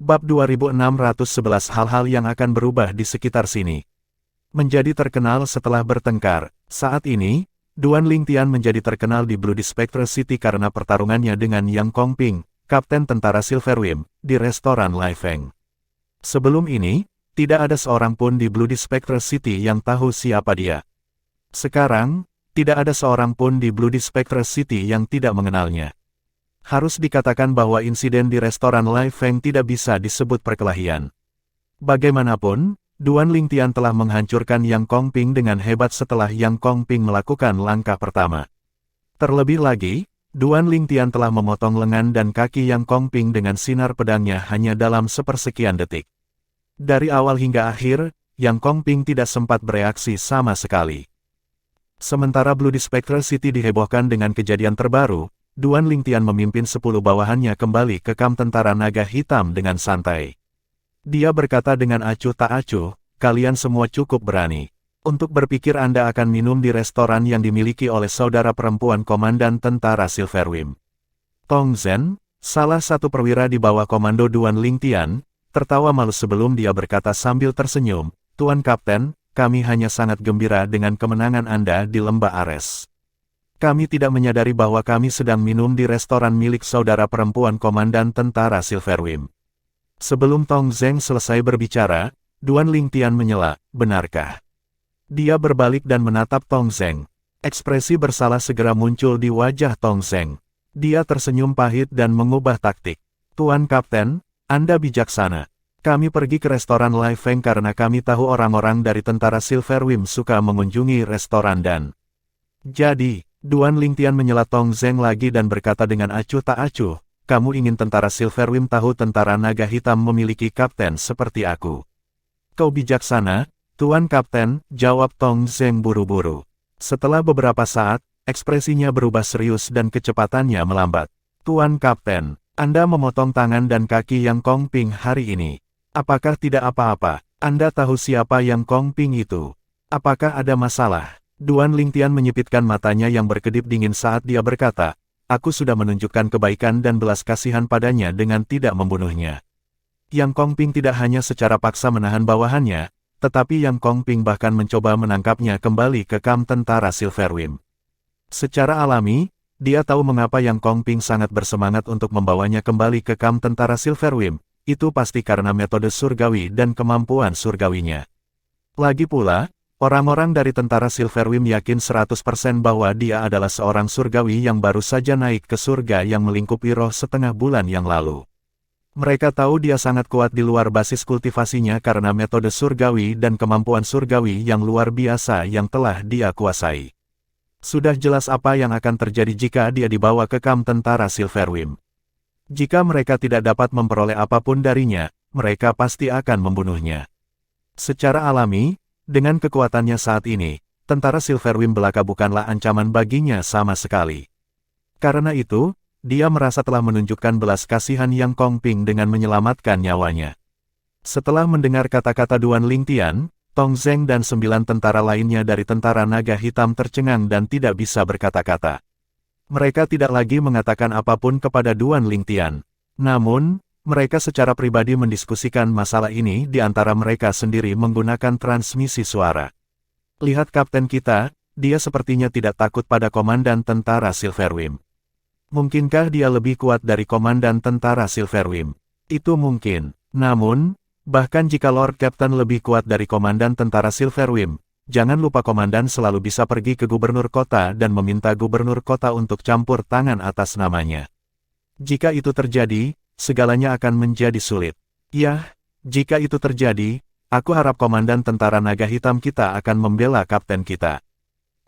Bab 2611 Hal-hal yang akan berubah di sekitar sini. Menjadi terkenal setelah bertengkar. Saat ini, Duan Lingtian menjadi terkenal di Bloody Spectre City karena pertarungannya dengan Yang Kongping, kapten tentara Silverwim, di restoran Lai Feng. Sebelum ini, tidak ada seorang pun di Bloody Spectre City yang tahu siapa dia. Sekarang, tidak ada seorang pun di Bloody Spectre City yang tidak mengenalnya. Harus dikatakan bahwa insiden di restoran Lai Feng tidak bisa disebut perkelahian. Bagaimanapun, Duan Lingtian telah menghancurkan Yang Kongping dengan hebat setelah Yang Kongping melakukan langkah pertama. Terlebih lagi, Duan Lingtian telah memotong lengan dan kaki Yang Kongping dengan sinar pedangnya hanya dalam sepersekian detik. Dari awal hingga akhir, Yang Kongping tidak sempat bereaksi sama sekali. Sementara Bloody Spectre City dihebohkan dengan kejadian terbaru, Duan Lingtian memimpin 10 bawahannya kembali ke kamp tentara naga hitam dengan santai. Dia berkata dengan acuh tak acuh, kalian semua cukup berani. Untuk berpikir Anda akan minum di restoran yang dimiliki oleh saudara perempuan komandan tentara Silverwim. Tong Zhen, salah satu perwira di bawah komando Duan Lingtian, tertawa malu sebelum dia berkata sambil tersenyum, Tuan Kapten, kami hanya sangat gembira dengan kemenangan Anda di Lembah Ares. Kami tidak menyadari bahwa kami sedang minum di restoran milik saudara perempuan komandan tentara Silverwim. Sebelum Tong Zhen selesai berbicara, Duan Lingtian menyela, benarkah? Dia berbalik dan menatap Tong Zhen. Ekspresi bersalah segera muncul di wajah Tong Zhen. Dia tersenyum pahit dan mengubah taktik. Tuan Kapten, Anda bijaksana. Kami pergi ke restoran Lai Feng karena kami tahu orang-orang dari tentara Silverwim suka mengunjungi restoran dan... Jadi, Duan Lingtian menyela Tong Zhen lagi dan berkata dengan acuh tak acuh, kamu ingin tentara Silverwim tahu tentara naga hitam memiliki kapten seperti aku. Kau bijaksana, Tuan Kapten, jawab Tong Zhen buru-buru. Setelah beberapa saat, ekspresinya berubah serius dan kecepatannya melambat. Tuan Kapten, Anda memotong tangan dan kaki Yang Kongping hari ini. Apakah tidak apa-apa? Anda tahu siapa Yang Kongping itu? Apakah ada masalah? Duan Lingtian menyipitkan matanya yang berkedip dingin saat dia berkata, aku sudah menunjukkan kebaikan dan belas kasihan padanya dengan tidak membunuhnya. Yang Kongping tidak hanya secara paksa menahan bawahannya, tetapi Yang Kongping bahkan mencoba menangkapnya kembali ke kamp tentara Silverwim. Secara alami, dia tahu mengapa Yang Kongping sangat bersemangat untuk membawanya kembali ke kamp tentara Silverwim, itu pasti karena metode surgawi dan kemampuan surgawinya. Lagi pula, orang-orang dari tentara Silverwim yakin 100% bahwa dia adalah seorang surgawi yang baru saja naik ke surga yang melingkupi roh setengah bulan yang lalu. Mereka tahu dia sangat kuat di luar basis kultivasinya karena metode surgawi dan kemampuan surgawi yang luar biasa yang telah dia kuasai. Sudah jelas apa yang akan terjadi jika dia dibawa ke kamp tentara Silverwim. Jika mereka tidak dapat memperoleh apapun darinya, mereka pasti akan membunuhnya. Secara alami, dengan kekuatannya saat ini, tentara Silverwim belaka bukanlah ancaman baginya sama sekali. Karena itu, dia merasa telah menunjukkan belas kasihan Yang Kongping dengan menyelamatkan nyawanya. Setelah mendengar kata-kata Duan Lingtian, Tong Zhen dan 9 tentara lainnya dari tentara naga hitam tercengang dan tidak bisa berkata-kata. Mereka tidak lagi mengatakan apapun kepada Duan Lingtian. Namun, mereka secara pribadi mendiskusikan masalah ini di antara mereka sendiri menggunakan transmisi suara. Lihat kapten kita, dia sepertinya tidak takut pada komandan tentara Silverwim. Mungkinkah dia lebih kuat dari komandan tentara Silverwim? Itu mungkin. Namun, bahkan jika Lord Captain lebih kuat dari komandan tentara Silverwim, jangan lupa komandan selalu bisa pergi ke gubernur kota dan meminta gubernur kota untuk campur tangan atas namanya. Jika itu terjadi, segalanya akan menjadi sulit. Ya, jika itu terjadi, aku harap komandan tentara naga hitam kita akan membela kapten kita.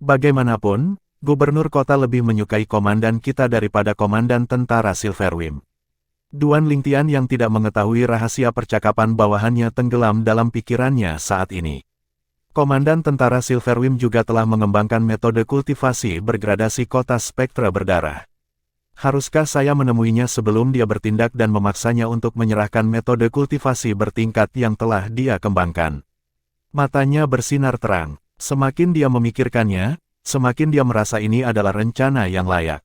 Bagaimanapun, gubernur kota lebih menyukai komandan kita daripada komandan tentara Silverwim. Duan Lingtian yang tidak mengetahui rahasia percakapan bawahannya tenggelam dalam pikirannya saat ini. Komandan tentara Silverwim juga telah mengembangkan metode kultivasi bergradasi kota spektra berdarah. Haruskah saya menemuinya sebelum dia bertindak dan memaksanya untuk menyerahkan metode kultivasi bertingkat yang telah dia kembangkan? Matanya bersinar terang. Semakin dia memikirkannya, semakin dia merasa ini adalah rencana yang layak.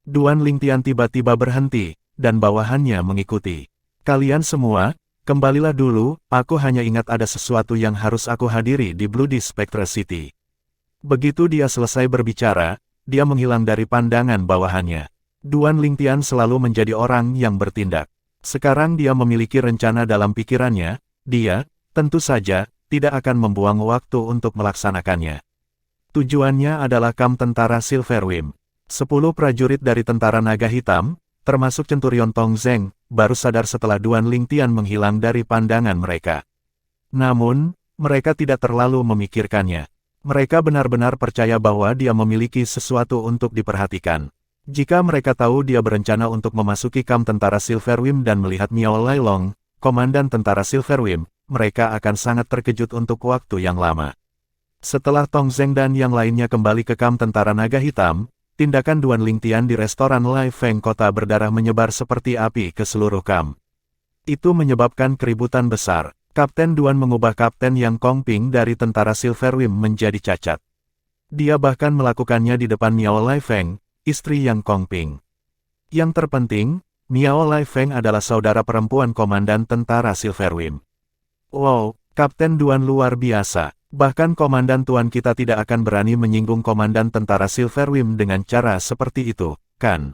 Duan Lingtian tiba-tiba berhenti, dan bawahannya mengikuti. Kalian semua, kembalilah dulu, aku hanya ingat ada sesuatu yang harus aku hadiri di Bloody Spectre City. Begitu dia selesai berbicara, dia menghilang dari pandangan bawahannya. Duan Lingtian selalu menjadi orang yang bertindak. Sekarang dia memiliki rencana dalam pikirannya, dia, tentu saja, tidak akan membuang waktu untuk melaksanakannya. Tujuannya adalah kamp tentara Silverwim. 10 prajurit dari tentara naga hitam, termasuk Centurion Tong Zeng, baru sadar setelah Duan Lingtian menghilang dari pandangan mereka. Namun, mereka tidak terlalu memikirkannya. Mereka benar-benar percaya bahwa dia memiliki sesuatu untuk diperhatikan. Jika mereka tahu dia berencana untuk memasuki kamp tentara Silverwim dan melihat Miao Lailong, komandan tentara Silverwim, mereka akan sangat terkejut untuk waktu yang lama. Setelah Tong Zeng dan yang lainnya kembali ke kamp tentara naga hitam, tindakan Duan Lingtian di restoran Lai Feng kota berdarah menyebar seperti api ke seluruh kamp. Itu menyebabkan keributan besar. Kapten Duan mengubah Kapten Yang Kongping dari tentara Silverwim menjadi cacat. Dia bahkan melakukannya di depan Miao Lai Feng, istri Yang Kongping. Yang terpenting, Miao Lai Feng adalah saudara perempuan komandan tentara Silverwim. Wow, Kapten Duan luar biasa. Bahkan komandan tuan kita tidak akan berani menyinggung komandan tentara Silverwim dengan cara seperti itu, kan?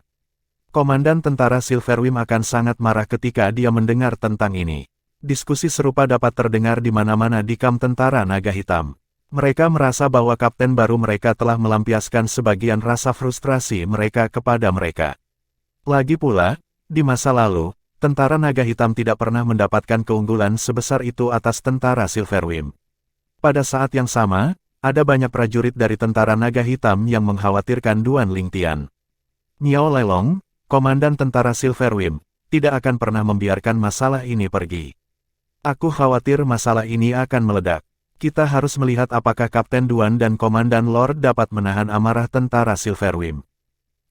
Komandan tentara Silverwim akan sangat marah ketika dia mendengar tentang ini. Diskusi serupa dapat terdengar di mana-mana di kamp tentara naga hitam. Mereka merasa bahwa kapten baru mereka telah melampiaskan sebagian rasa frustrasi mereka kepada mereka. Lagi pula, di masa lalu, tentara naga hitam tidak pernah mendapatkan keunggulan sebesar itu atas tentara Silverwim. Pada saat yang sama, ada banyak prajurit dari tentara naga hitam yang mengkhawatirkan Duan Lingtian. Miao Lailong, komandan tentara Silverwim, tidak akan pernah membiarkan masalah ini pergi. Aku khawatir masalah ini akan meledak. Kita harus melihat apakah Kapten Duan dan Komandan Lord dapat menahan amarah tentara Silverwim.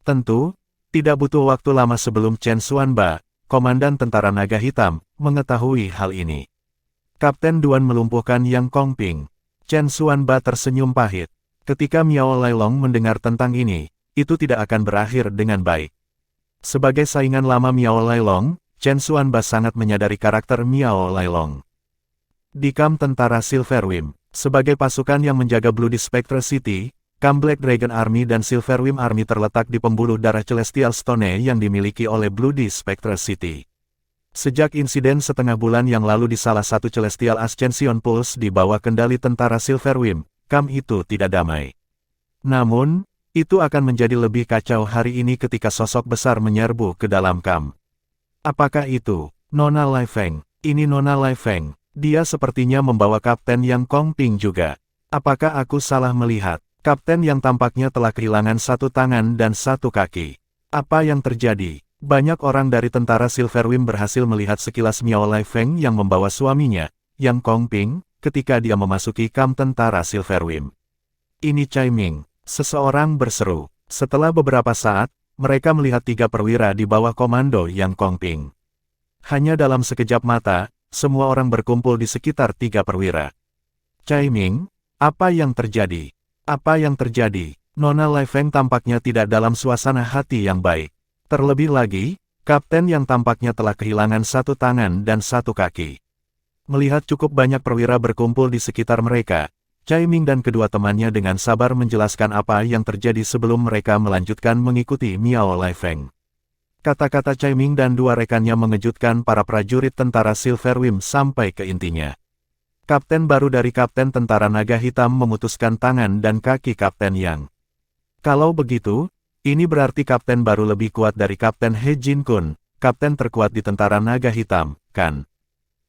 Tentu, tidak butuh waktu lama sebelum Chen Xuanba, Komandan tentara naga hitam, mengetahui hal ini. Kapten Duan melumpuhkan Yang Kongping. Chen Xuanba tersenyum pahit. Ketika Miao Lailong mendengar tentang ini, itu tidak akan berakhir dengan baik. Sebagai saingan lama Miao Lailong, Chen Xuanba sangat menyadari karakter Miao Lailong. Di kamp tentara Silverwim, sebagai pasukan yang menjaga Bloody Spectre City, kamp Black Dragon Army dan Silverwim Army terletak di pembuluh darah Celestial Stone yang dimiliki oleh Bloody Spectre City. Sejak insiden setengah bulan yang lalu di salah satu Celestial Ascension Pulse di bawah kendali tentara Silverwim, kamp itu tidak damai. Namun, itu akan menjadi lebih kacau hari ini ketika sosok besar menyerbu ke dalam kamp. Apakah itu? Nona Lai Feng. Ini Nona Lai Feng. Dia sepertinya membawa Kapten Yang Kongping juga. Apakah aku salah melihat? Kapten yang tampaknya telah kehilangan satu tangan dan satu kaki. Apa yang terjadi? Banyak orang dari tentara Silverwim berhasil melihat sekilas Miao Lai Feng yang membawa suaminya, Yang Kongping, ketika dia memasuki kamp tentara Silverwim. Ini Cai Ming, seseorang berseru. Setelah beberapa saat, mereka melihat 3 perwira di bawah komando Yang Kongping. Hanya dalam sekejap mata, semua orang berkumpul di sekitar 3 perwira. Cai Ming, apa yang terjadi? Apa yang terjadi? Nona Lai Feng tampaknya tidak dalam suasana hati yang baik. Terlebih lagi, kapten yang tampaknya telah kehilangan satu tangan dan satu kaki. Melihat cukup banyak perwira berkumpul di sekitar mereka, Cai Ming dan kedua temannya dengan sabar menjelaskan apa yang terjadi sebelum mereka melanjutkan mengikuti Miao Lai Feng. Kata-kata Cai Ming dan 2 rekannya mengejutkan para prajurit tentara Silverwim sampai ke intinya. Kapten baru dari Kapten Tentara Naga Hitam memutuskan tangan dan kaki Kapten Yang. Kalau begitu, ini berarti Kapten baru lebih kuat dari Kapten He Jin Kun, Kapten terkuat di Tentara Naga Hitam, kan?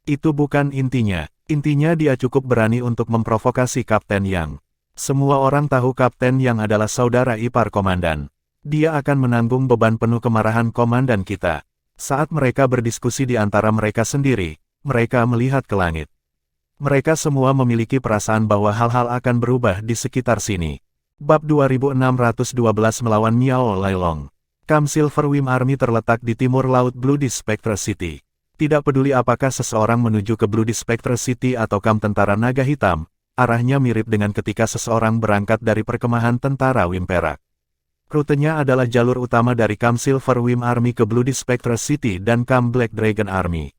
Itu bukan intinya. Intinya dia cukup berani untuk memprovokasi Kapten Yang. Semua orang tahu Kapten Yang adalah saudara ipar komandan. Dia akan menanggung beban penuh kemarahan komandan kita. Saat mereka berdiskusi di antara mereka sendiri, mereka melihat ke langit. Mereka semua memiliki perasaan bahwa hal-hal akan berubah di sekitar sini. Bab 2612 melawan Miao Lailong. Kamp Silverwim Army terletak di timur laut Bloody Spectre City. Tidak peduli apakah seseorang menuju ke Bloody Spectre City atau kamp tentara naga hitam, arahnya mirip dengan ketika seseorang berangkat dari perkemahan tentara Wim Perak. Rutenya adalah jalur utama dari kamp Silverwim Army ke Bloody Spectre City dan kamp Black Dragon Army.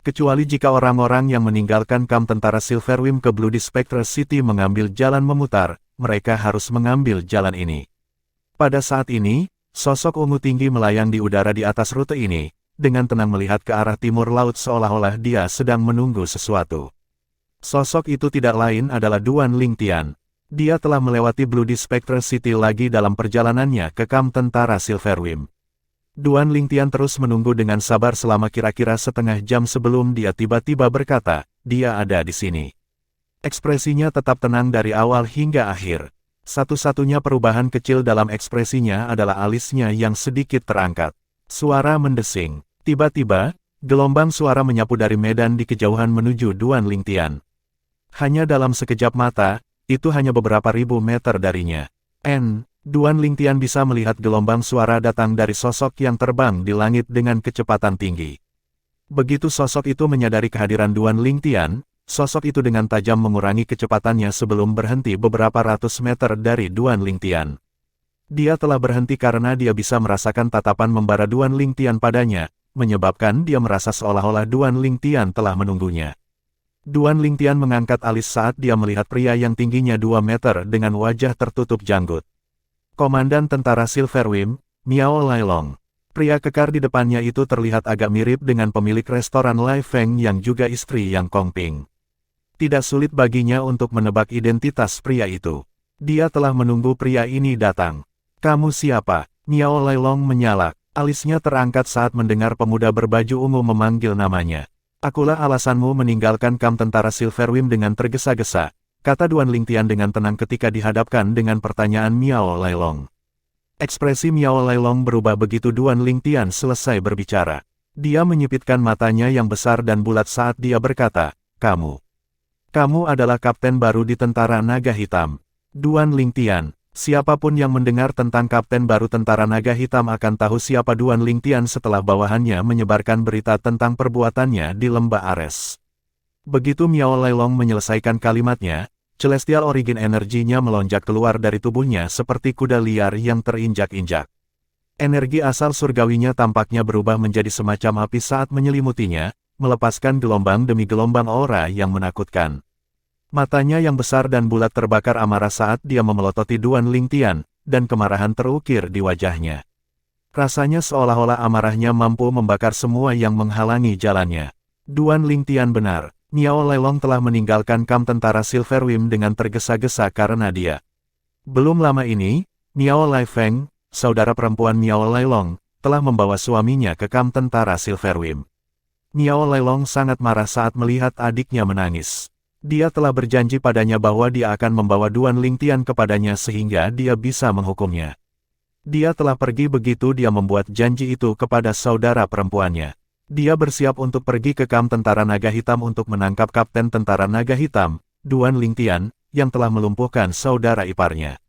Kecuali jika orang-orang yang meninggalkan kamp tentara Silverwing ke Bloody Spectre City mengambil jalan memutar, mereka harus mengambil jalan ini. Pada saat ini, sosok ungu tinggi melayang di udara di atas rute ini, dengan tenang melihat ke arah timur laut seolah-olah dia sedang menunggu sesuatu. Sosok itu tidak lain adalah Duan Lingtian. Dia telah melewati Bloody Spectre City lagi dalam perjalanannya ke kamp tentara Silverwing. Duan Lingtian terus menunggu dengan sabar selama kira-kira setengah jam sebelum dia tiba-tiba berkata, dia ada di sini. Ekspresinya tetap tenang dari awal hingga akhir. Satu-satunya perubahan kecil dalam ekspresinya adalah alisnya yang sedikit terangkat. Suara mendesing. Tiba-tiba, gelombang suara menyapu dari medan di kejauhan menuju Duan Lingtian. Hanya dalam sekejap mata, itu hanya beberapa ribu meter darinya. Duan Lingtian bisa melihat gelombang suara datang dari sosok yang terbang di langit dengan kecepatan tinggi. Begitu sosok itu menyadari kehadiran Duan Lingtian, sosok itu dengan tajam mengurangi kecepatannya sebelum berhenti beberapa ratus meter dari Duan Lingtian. Dia telah berhenti karena dia bisa merasakan tatapan membara Duan Lingtian padanya, menyebabkan dia merasa seolah-olah Duan Lingtian telah menunggunya. Duan Lingtian mengangkat alis saat dia melihat pria yang tingginya 2 meter dengan wajah tertutup janggut. Komandan tentara Silverwing, Miao Lailong. Pria kekar di depannya itu terlihat agak mirip dengan pemilik restoran Lai Feng yang juga istri Yang Kongping. Tidak sulit baginya untuk menebak identitas pria itu. Dia telah menunggu pria ini datang. Kamu siapa? Miao Lailong menyalak. Alisnya terangkat saat mendengar pemuda berbaju ungu memanggil namanya. Akulah alasanmu meninggalkan kamp tentara Silverwing dengan tergesa-gesa, kata Duan Lingtian dengan tenang ketika dihadapkan dengan pertanyaan Miao Lailong. Ekspresi Miao Lailong berubah begitu Duan Lingtian selesai berbicara. Dia menyipitkan matanya yang besar dan bulat saat dia berkata, Kamu adalah kapten baru di tentara naga hitam. Duan Lingtian. Siapapun yang mendengar tentang kapten baru tentara naga hitam akan tahu siapa Duan Lingtian setelah bawahannya menyebarkan berita tentang perbuatannya di lembah Ares. Begitu Miao Lailong menyelesaikan kalimatnya, Celestial Origin energinya melonjak keluar dari tubuhnya seperti kuda liar yang terinjak-injak. Energi asal surgawinya tampaknya berubah menjadi semacam api saat menyelimutinya, melepaskan gelombang demi gelombang aura yang menakutkan. Matanya yang besar dan bulat terbakar amarah saat dia memelototi Duan Lingtian, dan kemarahan terukir di wajahnya. Rasanya seolah-olah amarahnya mampu membakar semua yang menghalangi jalannya. Duan Lingtian benar, Miao Lailong telah meninggalkan kamp tentara Silverwing dengan tergesa-gesa karena dia. Belum lama ini, Miao Lai Feng, saudara perempuan Miao Lailong, telah membawa suaminya ke kamp tentara Silverwing. Miao Lailong sangat marah saat melihat adiknya menangis. Dia telah berjanji padanya bahwa dia akan membawa Duan Lingtian kepadanya sehingga dia bisa menghukumnya. Dia telah pergi begitu dia membuat janji itu kepada saudara perempuannya. Dia bersiap untuk pergi ke kamp tentara naga hitam untuk menangkap kapten tentara naga hitam, Duan Lingtian, yang telah melumpuhkan saudara iparnya.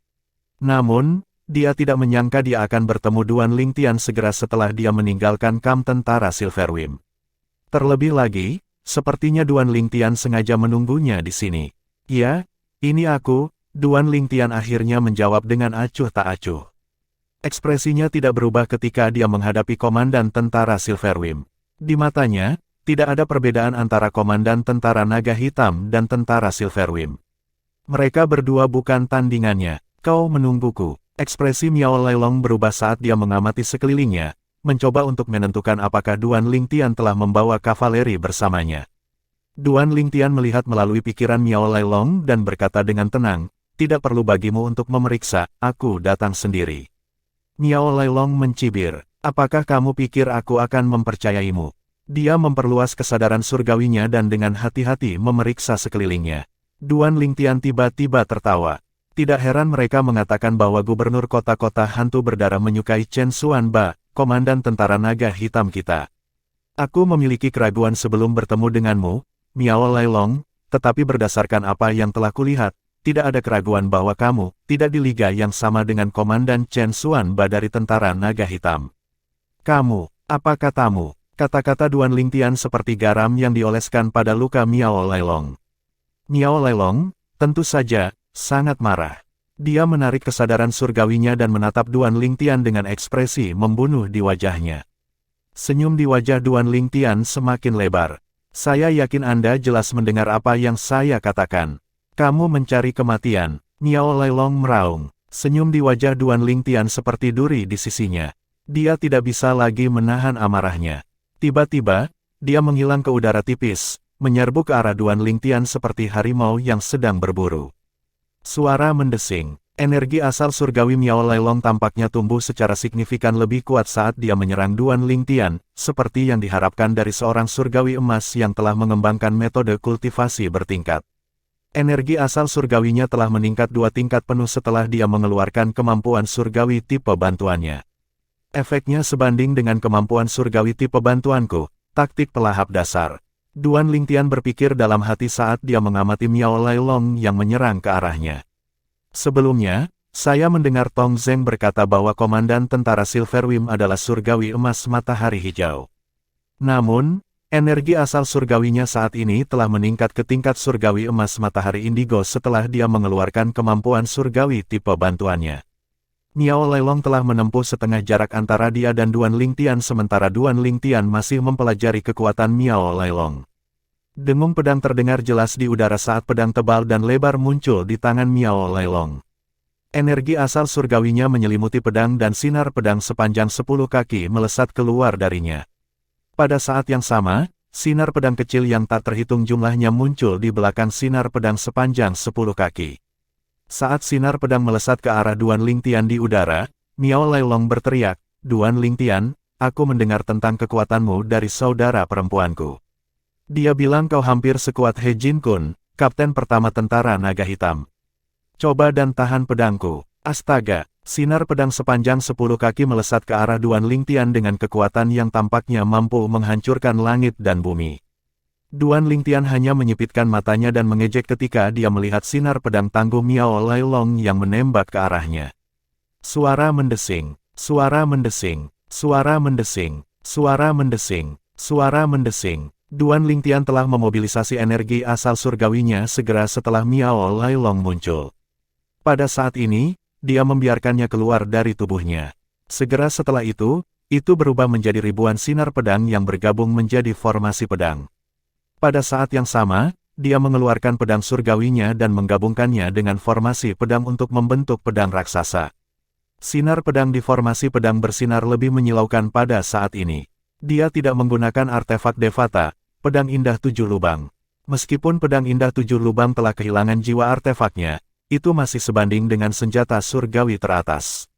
Namun, dia tidak menyangka dia akan bertemu Duan Lingtian segera setelah dia meninggalkan kamp tentara Silverwing. Terlebih lagi, sepertinya Duan Lingtian sengaja menunggunya di sini. Ya, ini aku, Duan Lingtian akhirnya menjawab dengan acuh tak acuh. Ekspresinya tidak berubah ketika dia menghadapi komandan tentara Silverwing. Di matanya, tidak ada perbedaan antara komandan tentara naga hitam dan tentara Silverwing. Mereka berdua bukan tandingannya. Kau menungguku. Ekspresi Miao Lailong berubah saat dia mengamati sekelilingnya, mencoba untuk menentukan apakah Duan Lingtian telah membawa kavaleri bersamanya. Duan Lingtian melihat melalui pikiran Miao Lailong dan berkata dengan tenang, tidak perlu bagimu untuk memeriksa, aku datang sendiri. Miao Lailong mencibir, apakah kamu pikir aku akan mempercayaimu? Dia memperluas kesadaran surgawinya dan dengan hati-hati memeriksa sekelilingnya. Duan Lingtian tiba-tiba tertawa. Tidak heran mereka mengatakan bahwa gubernur kota-kota hantu berdarah menyukai Chen Xuanba, komandan tentara naga hitam kita. Aku memiliki keraguan sebelum bertemu denganmu, Miao Lailong, tetapi berdasarkan apa yang telah kulihat, tidak ada keraguan bahwa kamu tidak di liga yang sama dengan komandan Chen Xuanba dari tentara naga hitam. Kamu, apa katamu? Kata-kata Duan Lingtian seperti garam yang dioleskan pada luka Miao Lailong. Miao Lailong, tentu saja, sangat marah. Dia menarik kesadaran surgawinya dan menatap Duan Lingtian dengan ekspresi membunuh di wajahnya. Senyum di wajah Duan Lingtian semakin lebar. Saya yakin Anda jelas mendengar apa yang saya katakan. Kamu mencari kematian. Miao Lailong meraung. Senyum di wajah Duan Lingtian seperti duri di sisinya. Dia tidak bisa lagi menahan amarahnya. Tiba-tiba, dia menghilang ke udara tipis, menyerbu ke arah Duan Lingtian seperti harimau yang sedang berburu. Suara mendesing. Energi asal surgawi Miao Lailong tampaknya tumbuh secara signifikan lebih kuat saat dia menyerang Duan Lingtian, seperti yang diharapkan dari seorang surgawi emas yang telah mengembangkan metode kultivasi bertingkat. Energi asal surgawinya telah meningkat 2 tingkat penuh setelah dia mengeluarkan kemampuan surgawi tipe bantuannya. Efeknya sebanding dengan kemampuan surgawi tipe bantuanku, taktik pelahap dasar. Duan Lingtian berpikir dalam hati saat dia mengamati Miao Lailong yang menyerang ke arahnya. Sebelumnya, saya mendengar Tong Zeng berkata bahwa komandan tentara Silverwim adalah surgawi emas matahari hijau. Namun, energi asal surgawinya saat ini telah meningkat ke tingkat surgawi emas matahari indigo setelah dia mengeluarkan kemampuan surgawi tipe bantuannya. Miao Lailong telah menempuh setengah jarak antara dia dan Duan Lingtian sementara Duan Lingtian masih mempelajari kekuatan Miao Lailong. Dengung pedang terdengar jelas di udara saat pedang tebal dan lebar muncul di tangan Miao Lailong. Energi asal surgawinya menyelimuti pedang dan sinar pedang sepanjang 10 kaki melesat keluar darinya. Pada saat yang sama, sinar pedang kecil yang tak terhitung jumlahnya muncul di belakang sinar pedang sepanjang 10 kaki. Saat sinar pedang melesat ke arah Duan Lingtian di udara, Miao Lailong berteriak, "Duan Lingtian, aku mendengar tentang kekuatanmu dari saudara perempuanku. Dia bilang kau hampir sekuat He Jin Kun, kapten pertama tentara naga hitam. Coba dan tahan pedangku." Astaga, sinar pedang sepanjang 10 kaki melesat ke arah Duan Lingtian dengan kekuatan yang tampaknya mampu menghancurkan langit dan bumi. Duan Lingtian hanya menyipitkan matanya dan mengejek ketika dia melihat sinar pedang tangguh Miao Lailong yang menembak ke arahnya. Suara mendesing, suara mendesing, suara mendesing, suara mendesing, suara mendesing. Duan Lingtian telah memobilisasi energi asal surgawinya segera setelah Miao Lailong muncul. Pada saat ini, dia membiarkannya keluar dari tubuhnya. Segera setelah itu berubah menjadi ribuan sinar pedang yang bergabung menjadi formasi pedang. Pada saat yang sama, dia mengeluarkan pedang surgawinya dan menggabungkannya dengan formasi pedang untuk membentuk pedang raksasa. Sinar pedang di formasi pedang bersinar lebih menyilaukan pada saat ini. Dia tidak menggunakan artefak Devata, pedang indah 7 lubang. Meskipun pedang indah 7 lubang telah kehilangan jiwa artefaknya, itu masih sebanding dengan senjata surgawi teratas.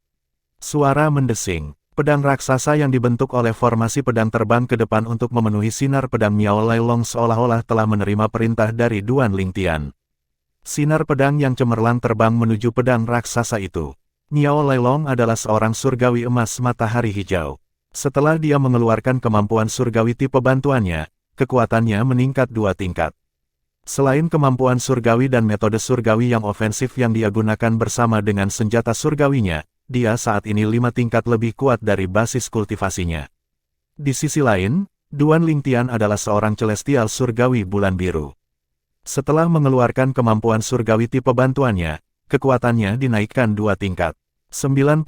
Suara mendesing. Pedang raksasa yang dibentuk oleh formasi pedang terbang ke depan untuk memenuhi sinar pedang Miao Lailong seolah-olah telah menerima perintah dari Duan Lingtian. Sinar pedang yang cemerlang terbang menuju pedang raksasa itu. Miao Lailong adalah seorang surgawi emas matahari hijau. Setelah dia mengeluarkan kemampuan surgawi tipe bantuannya, kekuatannya meningkat 2 tingkat. Selain kemampuan surgawi dan metode surgawi yang ofensif yang dia gunakan bersama dengan senjata surgawinya, dia saat ini 5 tingkat lebih kuat dari basis kultivasinya. Di sisi lain, Duan Lingtian adalah seorang celestial surgawi bulan biru. Setelah mengeluarkan kemampuan surgawi tipe bantuannya, kekuatannya dinaikkan 2 tingkat. 99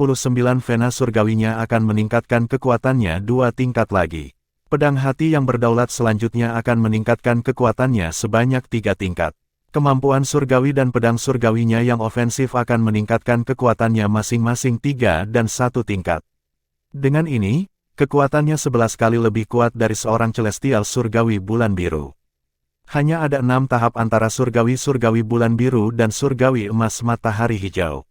vena surgawinya akan meningkatkan kekuatannya 2 tingkat lagi. Pedang hati yang berdaulat selanjutnya akan meningkatkan kekuatannya sebanyak 3 tingkat. Kemampuan surgawi dan pedang surgawinya yang ofensif akan meningkatkan kekuatannya masing-masing 3 dan 1 tingkat. Dengan ini, kekuatannya 11 kali lebih kuat dari seorang celestial surgawi bulan biru. Hanya ada 6 tahap antara surgawi bulan biru dan surgawi emas matahari hijau.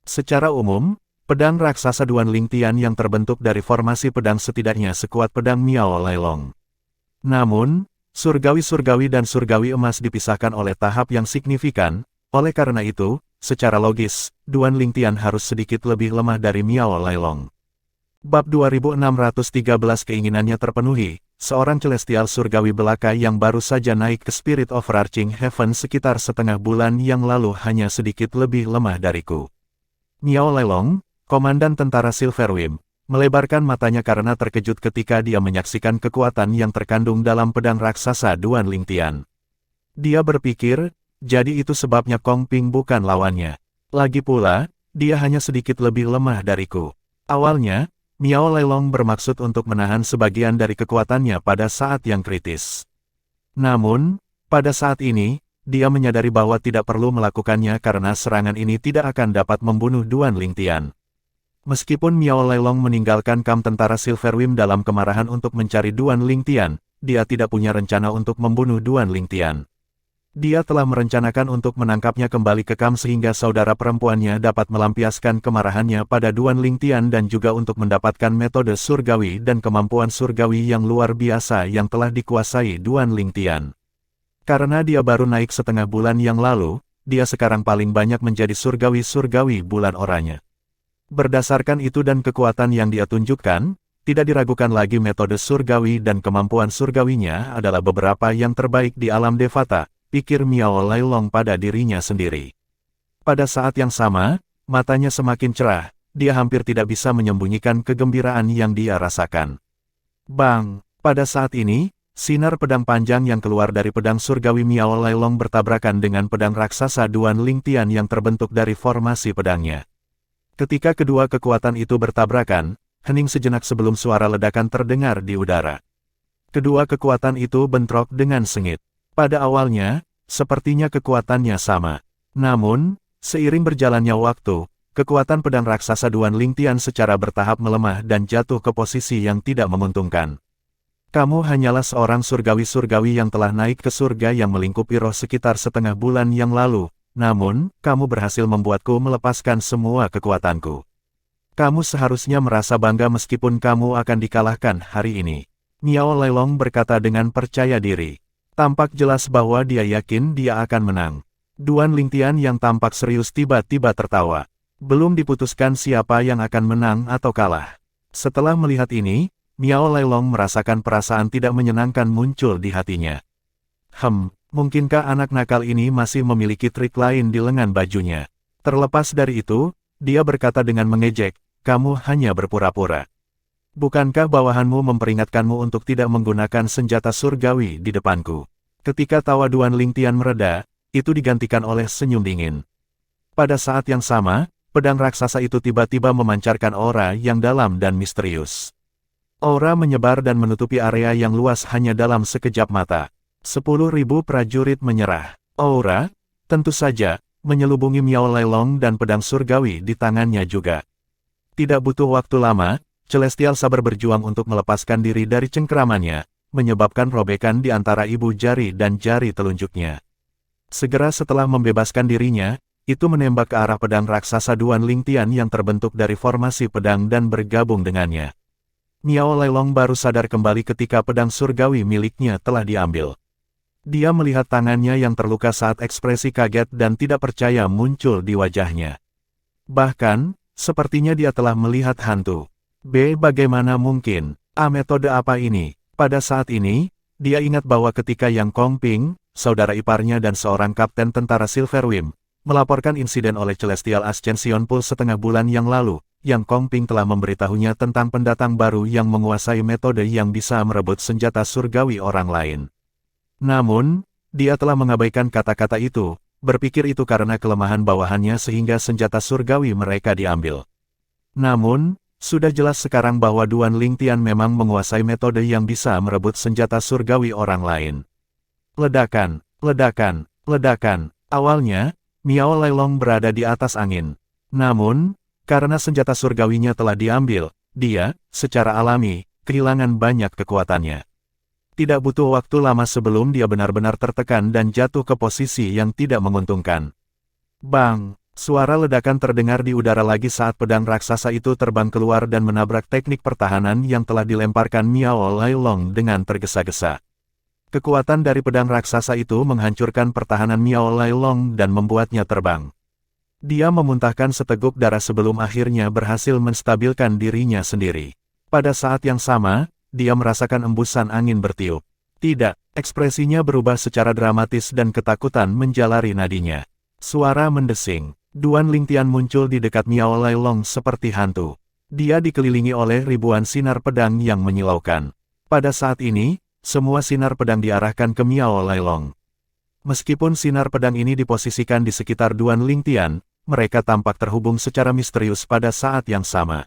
Secara umum, pedang raksasa Duan Lingtian yang terbentuk dari formasi pedang setidaknya sekuat pedang Miao Lailong. Namun, surgawi dan surgawi emas dipisahkan oleh tahap yang signifikan, oleh karena itu, secara logis, Duan Lingtian harus sedikit lebih lemah dari Miao Lailong. Bab 2613 keinginannya terpenuhi, seorang celestial surgawi belaka yang baru saja naik ke Spirit Overarching Heaven sekitar setengah bulan yang lalu hanya sedikit lebih lemah dariku. Miao Lailong, komandan tentara Silverwim, melebarkan matanya karena terkejut ketika dia menyaksikan kekuatan yang terkandung dalam pedang raksasa Duan Lingtian. Dia berpikir, jadi itu sebabnya Kong Ping bukan lawannya. Lagi pula, dia hanya sedikit lebih lemah dariku. Awalnya, Miao Lailong bermaksud untuk menahan sebagian dari kekuatannya pada saat yang kritis. Namun, pada saat ini, dia menyadari bahwa tidak perlu melakukannya karena serangan ini tidak akan dapat membunuh Duan Lingtian. Meskipun Miao Lailong meninggalkan kamp tentara Silverwim dalam kemarahan untuk mencari Duan Lingtian, dia tidak punya rencana untuk membunuh Duan Lingtian. Dia telah merencanakan untuk menangkapnya kembali ke kamp sehingga saudara perempuannya dapat melampiaskan kemarahannya pada Duan Lingtian dan juga untuk mendapatkan metode surgawi dan kemampuan surgawi yang luar biasa yang telah dikuasai Duan Lingtian. Karena dia baru naik setengah bulan yang lalu, dia sekarang paling banyak menjadi surgawi-surgawi bulan oranye. Berdasarkan itu dan kekuatan yang dia tunjukkan, tidak diragukan lagi metode surgawi dan kemampuan surgawinya adalah beberapa yang terbaik di alam Devata, pikir Miao Lailong pada dirinya sendiri. Pada saat yang sama, matanya semakin cerah, dia hampir tidak bisa menyembunyikan kegembiraan yang dia rasakan. Bang! Pada saat ini, sinar pedang panjang yang keluar dari pedang surgawi Miao Lailong bertabrakan dengan pedang raksasa Duan Lingtian yang terbentuk dari formasi pedangnya. Ketika kedua kekuatan itu bertabrakan, hening sejenak sebelum suara ledakan terdengar di udara. Kedua kekuatan itu bentrok dengan sengit. Pada awalnya, sepertinya kekuatannya sama. Namun, seiring berjalannya waktu, kekuatan pedang raksasa Duan Lingtian secara bertahap melemah dan jatuh ke posisi yang tidak menguntungkan. Kamu hanyalah seorang surgawi-surgawi yang telah naik ke surga yang melingkupi roh sekitar setengah bulan yang lalu, namun, kamu berhasil membuatku melepaskan semua kekuatanku. Kamu seharusnya merasa bangga meskipun kamu akan dikalahkan hari ini. Miao Lailong berkata dengan percaya diri. Tampak jelas bahwa dia yakin dia akan menang. Duan Lingtian yang tampak serius tiba-tiba tertawa. Belum diputuskan siapa yang akan menang atau kalah. Setelah melihat ini, Miao Lailong merasakan perasaan tidak menyenangkan muncul di hatinya. Mungkinkah anak nakal ini masih memiliki trik lain di lengan bajunya? Terlepas dari itu, dia berkata dengan mengejek, kamu hanya berpura-pura. Bukankah bawahanmu memperingatkanmu untuk tidak menggunakan senjata surgawi di depanku? Ketika tawa Duan Lingtian mereda, itu digantikan oleh senyum dingin. Pada saat yang sama, pedang raksasa itu tiba-tiba memancarkan aura yang dalam dan misterius. Aura menyebar dan menutupi area yang luas hanya dalam sekejap mata. 10.000 prajurit menyerah. Aura, tentu saja, menyelubungi Miao Lailong dan pedang surgawi di tangannya juga. Tidak butuh waktu lama, Celestial sabar berjuang untuk melepaskan diri dari cengkeramannya, menyebabkan robekan di antara ibu jari dan jari telunjuknya. Segera setelah membebaskan dirinya, itu menembak ke arah pedang raksasa Duan Lingtian yang terbentuk dari formasi pedang dan bergabung dengannya. Miao Lailong baru sadar kembali ketika pedang surgawi miliknya telah diambil. Dia melihat tangannya yang terluka saat ekspresi kaget dan tidak percaya muncul di wajahnya. Bahkan, sepertinya dia telah melihat hantu. Bagaimana mungkin? Metode apa ini? Pada saat ini, dia ingat bahwa ketika Yang Kongping, saudara iparnya dan seorang kapten tentara Silverwim, melaporkan insiden oleh Celestial Ascension Pool setengah bulan yang lalu, Yang Kongping telah memberitahunya tentang pendatang baru yang menguasai metode yang bisa merebut senjata surgawi orang lain. Namun, dia telah mengabaikan kata-kata itu, berpikir itu karena kelemahan bawahannya sehingga senjata surgawi mereka diambil. Namun, sudah jelas sekarang bahwa Duan Lingtian memang menguasai metode yang bisa merebut senjata surgawi orang lain. Ledakan, ledakan, ledakan. Awalnya, Miao Lailong berada di atas angin. Namun, karena senjata surgawinya telah diambil, dia, secara alami, kehilangan banyak kekuatannya. Tidak butuh waktu lama sebelum dia benar-benar tertekan dan jatuh ke posisi yang tidak menguntungkan. Bang! Suara ledakan terdengar di udara lagi saat pedang raksasa itu terbang keluar dan menabrak teknik pertahanan yang telah dilemparkan Miao Lailong dengan tergesa-gesa. Kekuatan dari pedang raksasa itu menghancurkan pertahanan Miao Lailong dan membuatnya terbang. Dia memuntahkan seteguk darah sebelum akhirnya berhasil menstabilkan dirinya sendiri. Pada saat yang sama, dia merasakan embusan angin bertiup. Tidak, ekspresinya berubah secara dramatis dan ketakutan menjalari nadinya. Suara mendesing. Duan Lingtian muncul di dekat Miao Lailong seperti hantu. Dia dikelilingi oleh ribuan sinar pedang yang menyilaukan. Pada saat ini, semua sinar pedang diarahkan ke Miao Lailong. Meskipun sinar pedang ini diposisikan di sekitar Duan Lingtian, mereka tampak terhubung secara misterius pada saat yang sama.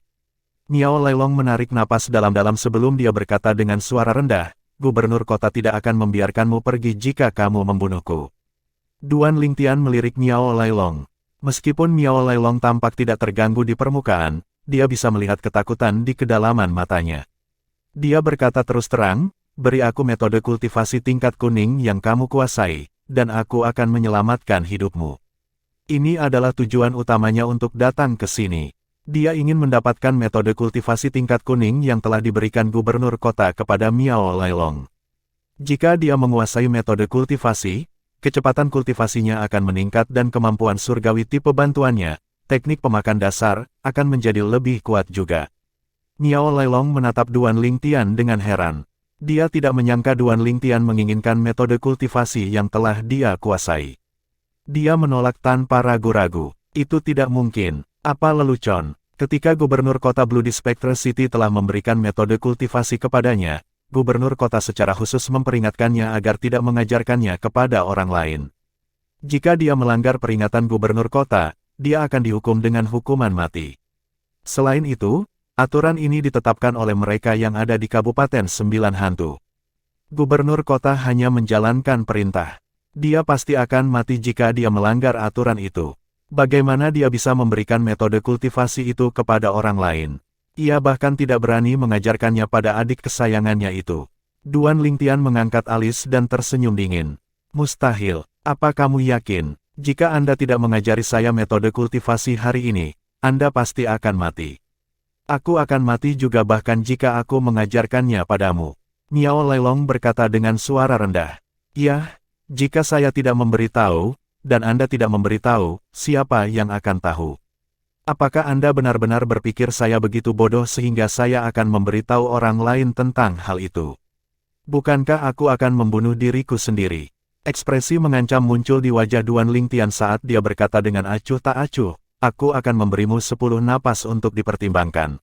Miao Lailong menarik napas dalam-dalam sebelum dia berkata dengan suara rendah, Gubernur kota tidak akan membiarkanmu pergi jika kamu membunuhku. Duan Lingtian melirik Miao Lailong. Meskipun Miao Lailong tampak tidak terganggu di permukaan, dia bisa melihat ketakutan di kedalaman matanya. Dia berkata terus terang, beri aku metode kultivasi tingkat kuning yang kamu kuasai, dan aku akan menyelamatkan hidupmu. Ini adalah tujuan utamanya untuk datang ke sini. Dia ingin mendapatkan metode kultivasi tingkat kuning yang telah diberikan gubernur kota kepada Miao Lailong. Jika dia menguasai metode kultivasi, kecepatan kultivasinya akan meningkat dan kemampuan surgawi tipe bantuannya, teknik pemakan dasar, akan menjadi lebih kuat juga. Miao Lailong menatap Duan Lingtian dengan heran. Dia tidak menyangka Duan Lingtian menginginkan metode kultivasi yang telah dia kuasai. Dia menolak tanpa ragu-ragu. Itu tidak mungkin. Apa lelucon? Ketika gubernur kota Bloody Spectre City telah memberikan metode kultivasi kepadanya, gubernur kota secara khusus memperingatkannya agar tidak mengajarkannya kepada orang lain. Jika dia melanggar peringatan gubernur kota, dia akan dihukum dengan hukuman mati. Selain itu, aturan ini ditetapkan oleh mereka yang ada di Kabupaten Sembilan Hantu. Gubernur kota hanya menjalankan perintah. Dia pasti akan mati jika dia melanggar aturan itu. Bagaimana dia bisa memberikan metode kultivasi itu kepada orang lain? Ia bahkan tidak berani mengajarkannya pada adik kesayangannya itu. Duan Lingtian mengangkat alis dan tersenyum dingin. Mustahil. Apa kamu yakin? Jika Anda tidak mengajari saya metode kultivasi hari ini, Anda pasti akan mati. Aku akan mati juga bahkan jika aku mengajarkannya padamu. Miao Lailong berkata dengan suara rendah. Ya, jika saya tidak memberitahu, dan Anda tidak memberitahu, siapa yang akan tahu? Apakah Anda benar-benar berpikir saya begitu bodoh sehingga saya akan memberitahu orang lain tentang hal itu? Bukankah aku akan membunuh diriku sendiri? Ekspresi mengancam muncul di wajah Duan Lingtian saat dia berkata dengan acuh tak acuh, aku akan memberimu 10 napas untuk dipertimbangkan.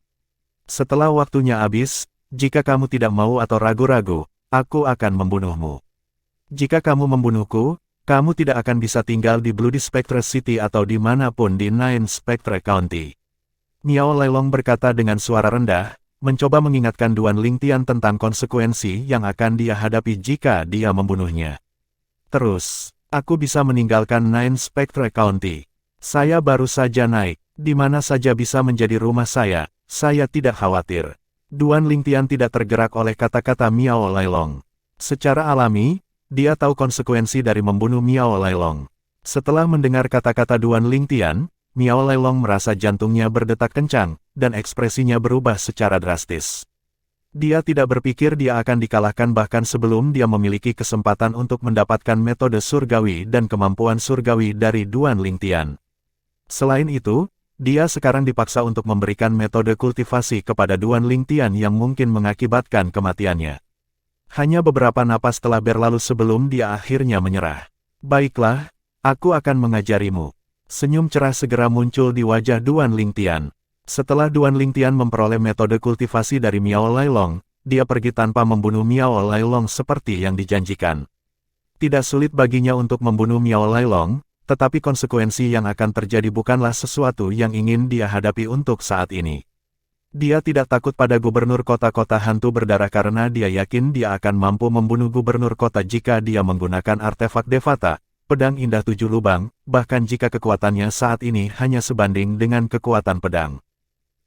Setelah waktunya habis, jika kamu tidak mau atau ragu-ragu, aku akan membunuhmu. Jika kamu membunuhku, kamu tidak akan bisa tinggal di Bloody Spectre City atau dimanapun di Nine Spectre County. Miao Lailong berkata dengan suara rendah, mencoba mengingatkan Duan Lingtian tentang konsekuensi yang akan dia hadapi jika dia membunuhnya. Terus, aku bisa meninggalkan Nine Spectre County. Saya baru saja naik, di mana saja bisa menjadi rumah saya tidak khawatir. Duan Lingtian tidak tergerak oleh kata-kata Miao Lailong. Secara alami, dia tahu konsekuensi dari membunuh Miao Lailong. Setelah mendengar kata-kata Duan Lingtian, Miao Lailong merasa jantungnya berdetak kencang, dan ekspresinya berubah secara drastis. Dia tidak berpikir dia akan dikalahkan bahkan sebelum dia memiliki kesempatan untuk mendapatkan metode surgawi dan kemampuan surgawi dari Duan Lingtian. Selain itu, dia sekarang dipaksa untuk memberikan metode kultivasi kepada Duan Lingtian yang mungkin mengakibatkan kematiannya. Hanya beberapa napas telah berlalu sebelum dia akhirnya menyerah. Baiklah, aku akan mengajarimu. Senyum cerah segera muncul di wajah Duan Lingtian. Setelah Duan Lingtian memperoleh metode kultivasi dari Miao Lailong, dia pergi tanpa membunuh Miao Lailong seperti yang dijanjikan. Tidak sulit baginya untuk membunuh Miao Lailong, tetapi konsekuensi yang akan terjadi bukanlah sesuatu yang ingin dia hadapi untuk saat ini. Dia tidak takut pada gubernur kota-kota hantu berdarah karena dia yakin dia akan mampu membunuh gubernur kota jika dia menggunakan artefak Devata, pedang indah 7 lubang, bahkan jika kekuatannya saat ini hanya sebanding dengan kekuatan pedang.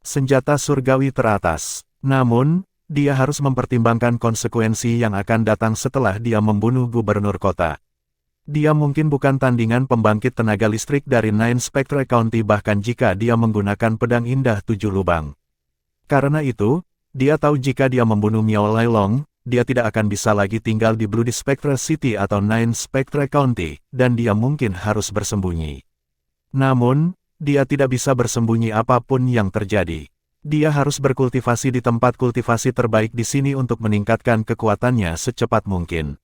Senjata surgawi teratas. Namun, dia harus mempertimbangkan konsekuensi yang akan datang setelah dia membunuh gubernur kota. Dia mungkin bukan tandingan pembangkit tenaga listrik dari Nine Spectre County bahkan jika dia menggunakan pedang indah 7 lubang. Karena itu, dia tahu jika dia membunuh Miao Lailong, dia tidak akan bisa lagi tinggal di Bloody Spectre City atau Nine Spectre County, dan dia mungkin harus bersembunyi. Namun, dia tidak bisa bersembunyi apapun yang terjadi. Dia harus berkultivasi di tempat kultivasi terbaik di sini untuk meningkatkan kekuatannya secepat mungkin.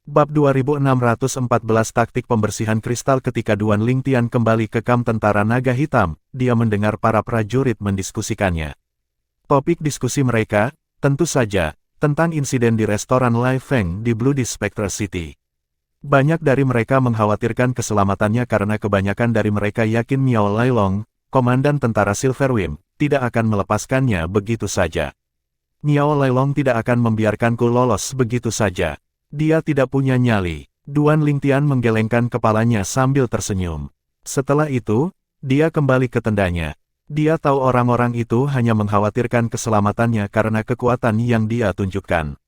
Bab 2614 Taktik Pembersihan Kristal. Ketika Duan Lingtian kembali ke kamp tentara naga hitam, dia mendengar para prajurit mendiskusikannya. Topik diskusi mereka, tentu saja, tentang insiden di restoran Lai Feng di Bloody Spectre City. Banyak dari mereka mengkhawatirkan keselamatannya karena kebanyakan dari mereka yakin Miao Lailong, komandan tentara Silverwing, tidak akan melepaskannya begitu saja. Miao Lailong tidak akan membiarkanku lolos begitu saja. Dia tidak punya nyali. Duan Lingtian menggelengkan kepalanya sambil tersenyum. Setelah itu, dia kembali ke tendanya. Dia tahu orang-orang itu hanya mengkhawatirkan keselamatannya karena kekuatan yang dia tunjukkan.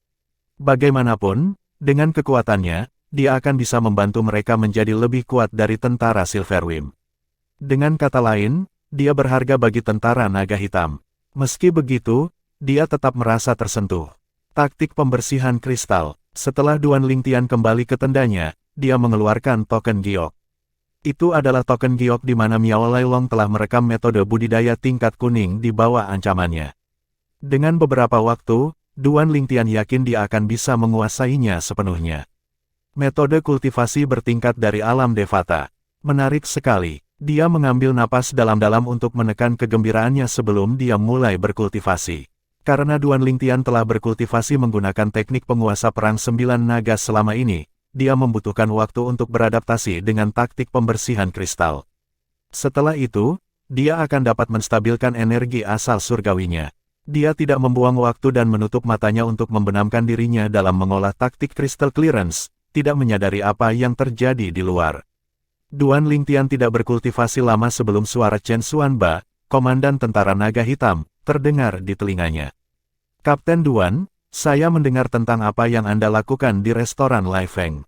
Bagaimanapun, dengan kekuatannya, dia akan bisa membantu mereka menjadi lebih kuat dari tentara Silverwing. Dengan kata lain, dia berharga bagi tentara naga hitam. Meski begitu, dia tetap merasa tersentuh. Taktik pembersihan kristal. Setelah Duan Lingtian kembali ke tendanya, dia mengeluarkan token giok. Itu adalah token giok di mana Miao Lailong telah merekam metode budidaya tingkat kuning di bawah ancamannya. Dengan beberapa waktu, Duan Lingtian yakin dia akan bisa menguasainya sepenuhnya. Metode kultivasi bertingkat dari alam Devata. Menarik sekali. Dia mengambil napas dalam-dalam untuk menekan kegembiraannya sebelum dia mulai berkultivasi. Karena Duan Lingtian telah berkultivasi menggunakan teknik penguasa perang 9 naga selama ini, dia membutuhkan waktu untuk beradaptasi dengan taktik pembersihan kristal. Setelah itu, dia akan dapat menstabilkan energi asal surgawinya. Dia tidak membuang waktu dan menutup matanya untuk membenamkan dirinya dalam mengolah taktik crystal clearance, tidak menyadari apa yang terjadi di luar. Duan Lingtian tidak berkultivasi lama sebelum suara Chen Xuanba, komandan tentara naga hitam, terdengar di telinganya. Kapten Duan, saya mendengar tentang apa yang Anda lakukan di restoran Lai Feng.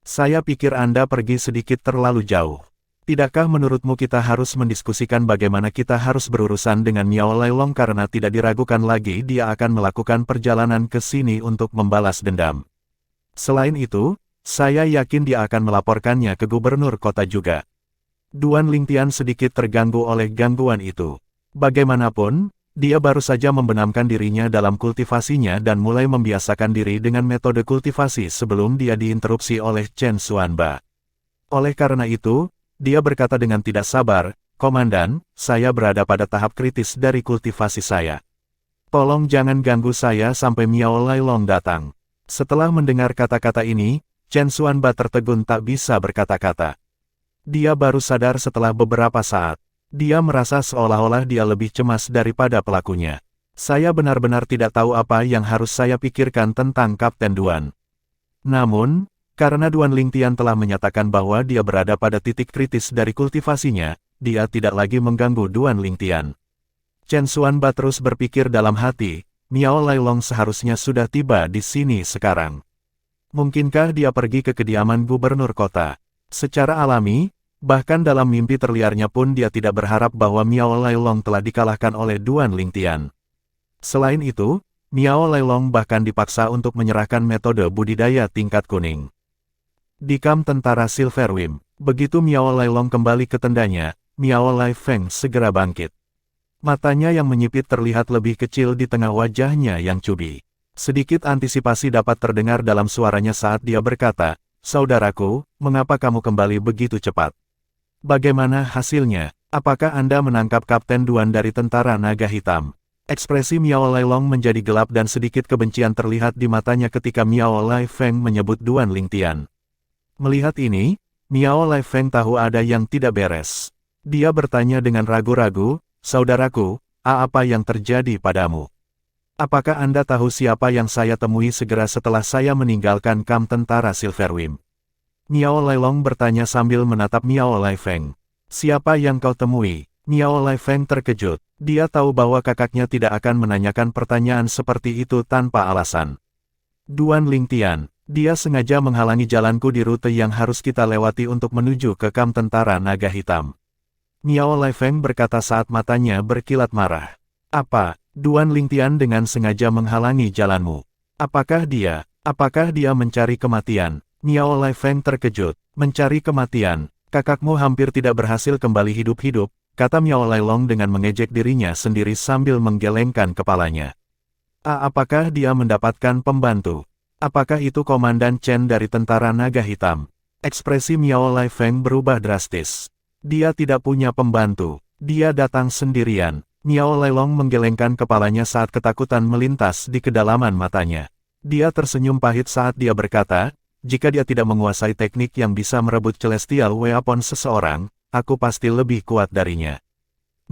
Saya pikir Anda pergi sedikit terlalu jauh. Tidakkah menurutmu kita harus mendiskusikan bagaimana kita harus berurusan dengan Miao Lailong karena tidak diragukan lagi dia akan melakukan perjalanan ke sini untuk membalas dendam. Selain itu, saya yakin dia akan melaporkannya ke gubernur kota juga. Duan Lingtian sedikit terganggu oleh gangguan itu. Bagaimanapun, dia baru saja membenamkan dirinya dalam kultivasinya dan mulai membiasakan diri dengan metode kultivasi sebelum dia diinterupsi oleh Chen Xuanba. Oleh karena itu, dia berkata dengan tidak sabar, "Komandan, saya berada pada tahap kritis dari kultivasi saya. Tolong jangan ganggu saya sampai Miao Lailong datang." Setelah mendengar kata-kata ini, Chen Xuanba tertegun tak bisa berkata-kata. Dia baru sadar setelah beberapa saat. Dia merasa seolah-olah dia lebih cemas daripada pelakunya. Saya benar-benar tidak tahu apa yang harus saya pikirkan tentang Kapten Duan. Namun, karena Duan Lingtian telah menyatakan bahwa dia berada pada titik kritis dari kultivasinya, dia tidak lagi mengganggu Duan Lingtian. Chen Xuanba terus berpikir dalam hati, Miao Lailong seharusnya sudah tiba di sini sekarang. Mungkinkah dia pergi ke kediaman gubernur kota? Secara alami, bahkan dalam mimpi terliarnya pun dia tidak berharap bahwa Miao Lailong telah dikalahkan oleh Duan Lingtian. Selain itu, Miao Lailong bahkan dipaksa untuk menyerahkan metode budidaya tingkat kuning. Di kamp tentara Silverwing, begitu Miao Lailong kembali ke tendanya, Miao Lai Feng segera bangkit. Matanya yang menyipit terlihat lebih kecil di tengah wajahnya yang cubi. Sedikit antisipasi dapat terdengar dalam suaranya saat dia berkata, "Saudaraku, mengapa kamu kembali begitu cepat? Bagaimana hasilnya? Apakah Anda menangkap Kapten Duan dari tentara naga hitam?" Ekspresi Miao Lailong menjadi gelap dan sedikit kebencian terlihat di matanya ketika Miao Lai Feng menyebut Duan Lingtian. Melihat ini, Miao Lai Feng tahu ada yang tidak beres. Dia bertanya dengan ragu-ragu, "Saudaraku, apa yang terjadi padamu? Apakah Anda tahu siapa yang saya temui segera setelah saya meninggalkan kamp tentara Silverwing?" Miao Lailong bertanya sambil menatap Miao Lai Feng. "Siapa yang kau temui?" Miao Lai Feng terkejut. Dia tahu bahwa kakaknya tidak akan menanyakan pertanyaan seperti itu tanpa alasan. "Duan Lingtian, dia sengaja menghalangi jalanku di rute yang harus kita lewati untuk menuju ke kamp tentara naga hitam." Miao Lai Feng berkata saat matanya berkilat marah. "Apa, Duan Lingtian dengan sengaja menghalangi jalanmu? Apakah dia mencari kematian?" Miao Lai Feng terkejut. "Mencari kematian? Kakakmu hampir tidak berhasil kembali hidup-hidup," kata Miao Lailong dengan mengejek dirinya sendiri sambil menggelengkan kepalanya. Apakah dia mendapatkan pembantu? Apakah itu Komandan Chen dari tentara naga hitam?" Ekspresi Miao Lai Feng berubah drastis. "Dia tidak punya pembantu. Dia datang sendirian." Miao Lailong menggelengkan kepalanya saat ketakutan melintas di kedalaman matanya. Dia tersenyum pahit saat dia berkata, "Jika dia tidak menguasai teknik yang bisa merebut celestial weapon seseorang, aku pasti lebih kuat darinya.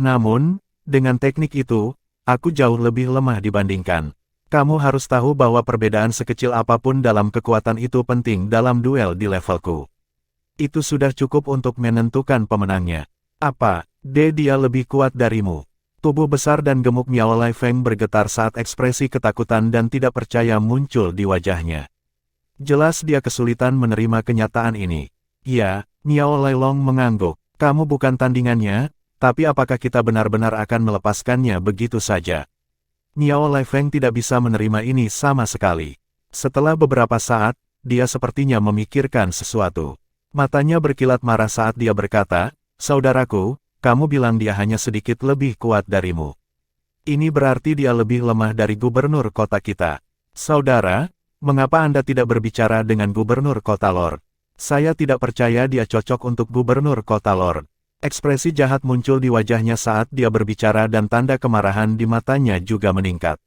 Namun, dengan teknik itu, aku jauh lebih lemah dibandingkan. Kamu harus tahu bahwa perbedaan sekecil apapun dalam kekuatan itu penting dalam duel di levelku. Itu sudah cukup untuk menentukan pemenangnya. Apa, dia lebih kuat darimu? Tubuh besar dan gemuk Miao Lai Feng bergetar saat ekspresi ketakutan dan tidak percaya muncul di wajahnya. Jelas dia kesulitan menerima kenyataan ini. Ya, Miao Lai Long mengangguk. Kamu bukan tandingannya, tapi apakah kita benar-benar akan melepaskannya begitu saja? Miao Lai Feng tidak bisa menerima ini sama sekali. Setelah beberapa saat, dia sepertinya memikirkan sesuatu. Matanya berkilat marah saat dia berkata, "Saudaraku, kamu bilang dia hanya sedikit lebih kuat darimu. Ini berarti dia lebih lemah dari gubernur kota kita. Saudara, mengapa Anda tidak berbicara dengan gubernur kota Lord? Saya tidak percaya dia cocok untuk gubernur kota Lord." Ekspresi jahat muncul di wajahnya saat dia berbicara dan tanda kemarahan di matanya juga meningkat.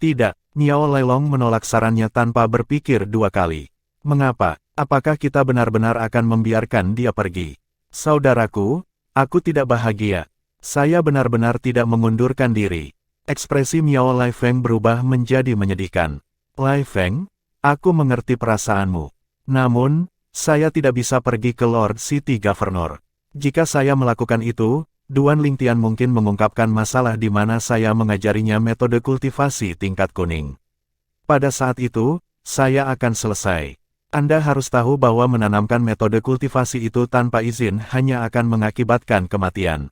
Tidak, Miao Lai Long menolak sarannya tanpa berpikir dua kali. Mengapa? Apakah kita benar-benar akan membiarkan dia pergi? Saudaraku, aku tidak bahagia. Saya benar-benar tidak mengundurkan diri. Ekspresi Miao Lai Feng berubah menjadi menyedihkan. Lai Feng, aku mengerti perasaanmu. Namun, saya tidak bisa pergi ke Lord City Governor. Jika saya melakukan itu, Duan Lingtian mungkin mengungkapkan masalah di mana saya mengajarinya metode kultivasi tingkat kuning. Pada saat itu, saya akan selesai. Anda harus tahu bahwa menanamkan metode kultivasi itu tanpa izin hanya akan mengakibatkan kematian.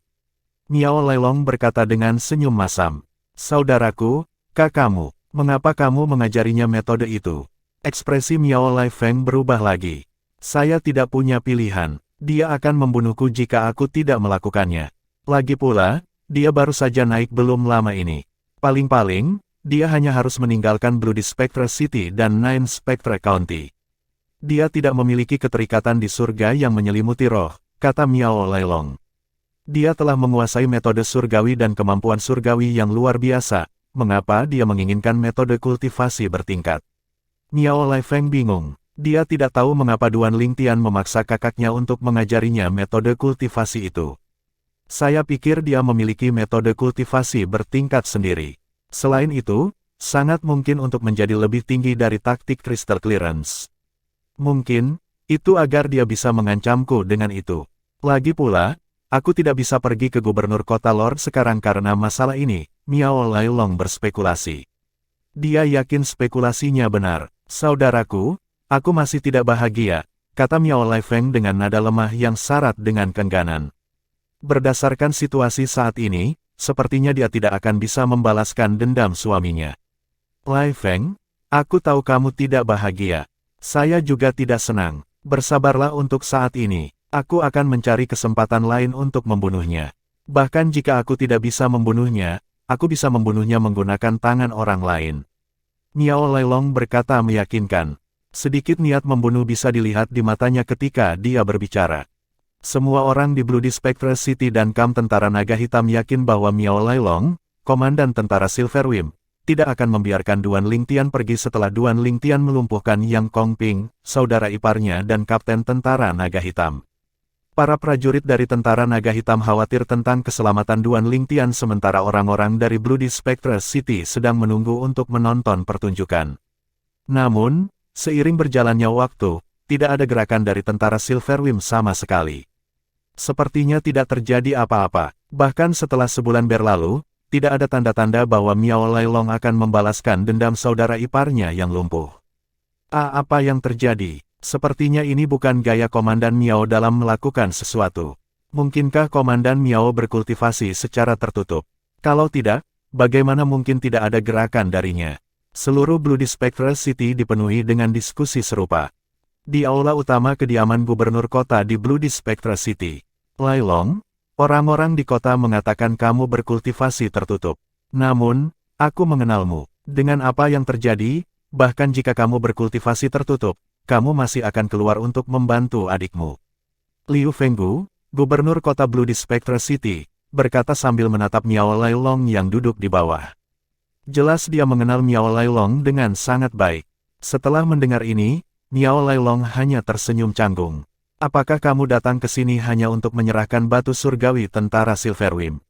Miao Lai Long berkata dengan senyum masam. Saudaraku, kakakmu, mengapa kamu mengajarinya metode itu? Ekspresi Miao Lai Feng berubah lagi. Saya tidak punya pilihan, dia akan membunuhku jika aku tidak melakukannya. Lagi pula, dia baru saja naik belum lama ini. Paling-paling, dia hanya harus meninggalkan Bloody Spectre City dan Nine Spectre County. Dia tidak memiliki keterikatan di surga yang menyelimuti roh, kata Miao Lai Long. Dia telah menguasai metode surgawi dan kemampuan surgawi yang luar biasa, mengapa dia menginginkan metode kultivasi bertingkat? Miao Lai Feng bingung. Dia tidak tahu mengapa Duan Lingtian memaksa kakaknya untuk mengajarinya metode kultivasi itu. Saya pikir dia memiliki metode kultivasi bertingkat sendiri. Selain itu, sangat mungkin untuk menjadi lebih tinggi dari taktik Crystal Clearance. Mungkin, itu agar dia bisa mengancamku dengan itu. Lagi pula, aku tidak bisa pergi ke gubernur kota Lord sekarang karena masalah ini, Miao Lai Long berspekulasi. Dia yakin spekulasinya benar. Saudaraku, aku masih tidak bahagia, kata Miao Lai Feng dengan nada lemah yang syarat dengan keengganan. Berdasarkan situasi saat ini, sepertinya dia tidak akan bisa membalaskan dendam suaminya. Lai Feng, aku tahu kamu tidak bahagia. Saya juga tidak senang. Bersabarlah untuk saat ini. Aku akan mencari kesempatan lain untuk membunuhnya. Bahkan jika aku tidak bisa membunuhnya, aku bisa membunuhnya menggunakan tangan orang lain. Miao Lai Long berkata meyakinkan. Sedikit niat membunuh bisa dilihat di matanya ketika dia berbicara. Semua orang di Bloody Spectre City dan kamp tentara naga hitam yakin bahwa Miao Lai Long, komandan tentara Silverwing, tidak akan membiarkan Duan Lingtian pergi setelah Duan Lingtian melumpuhkan Yang Kongping, saudara iparnya dan kapten tentara naga hitam. Para prajurit dari tentara naga hitam khawatir tentang keselamatan Duan Lingtian sementara orang-orang dari Bloody Spectre City sedang menunggu untuk menonton pertunjukan. Namun, seiring berjalannya waktu, tidak ada gerakan dari tentara Silverwing sama sekali. Sepertinya tidak terjadi apa-apa, bahkan setelah sebulan berlalu, tidak ada tanda-tanda bahwa Miao Lai Long akan membalaskan dendam saudara iparnya yang lumpuh. Apa yang terjadi? Sepertinya ini bukan gaya Komandan Miao dalam melakukan sesuatu. Mungkinkah Komandan Miao berkultivasi secara tertutup? Kalau tidak, bagaimana mungkin tidak ada gerakan darinya? Seluruh Bloody Spectre City dipenuhi dengan diskusi serupa. Di aula utama kediaman gubernur kota di Bloody Spectre City, Lai Long, orang-orang di kota mengatakan kamu berkultivasi tertutup. Namun, aku mengenalmu. Dengan apa yang terjadi, bahkan jika kamu berkultivasi tertutup, kamu masih akan keluar untuk membantu adikmu. Liu Fenggu, gubernur kota Bloody Spectre City, berkata sambil menatap Miao Lai Long yang duduk di bawah. Jelas dia mengenal Miao Lai Long dengan sangat baik. Setelah mendengar ini, Miao Lai Long hanya tersenyum canggung. Apakah kamu datang ke sini hanya untuk menyerahkan batu surgawi tentara Silverwing?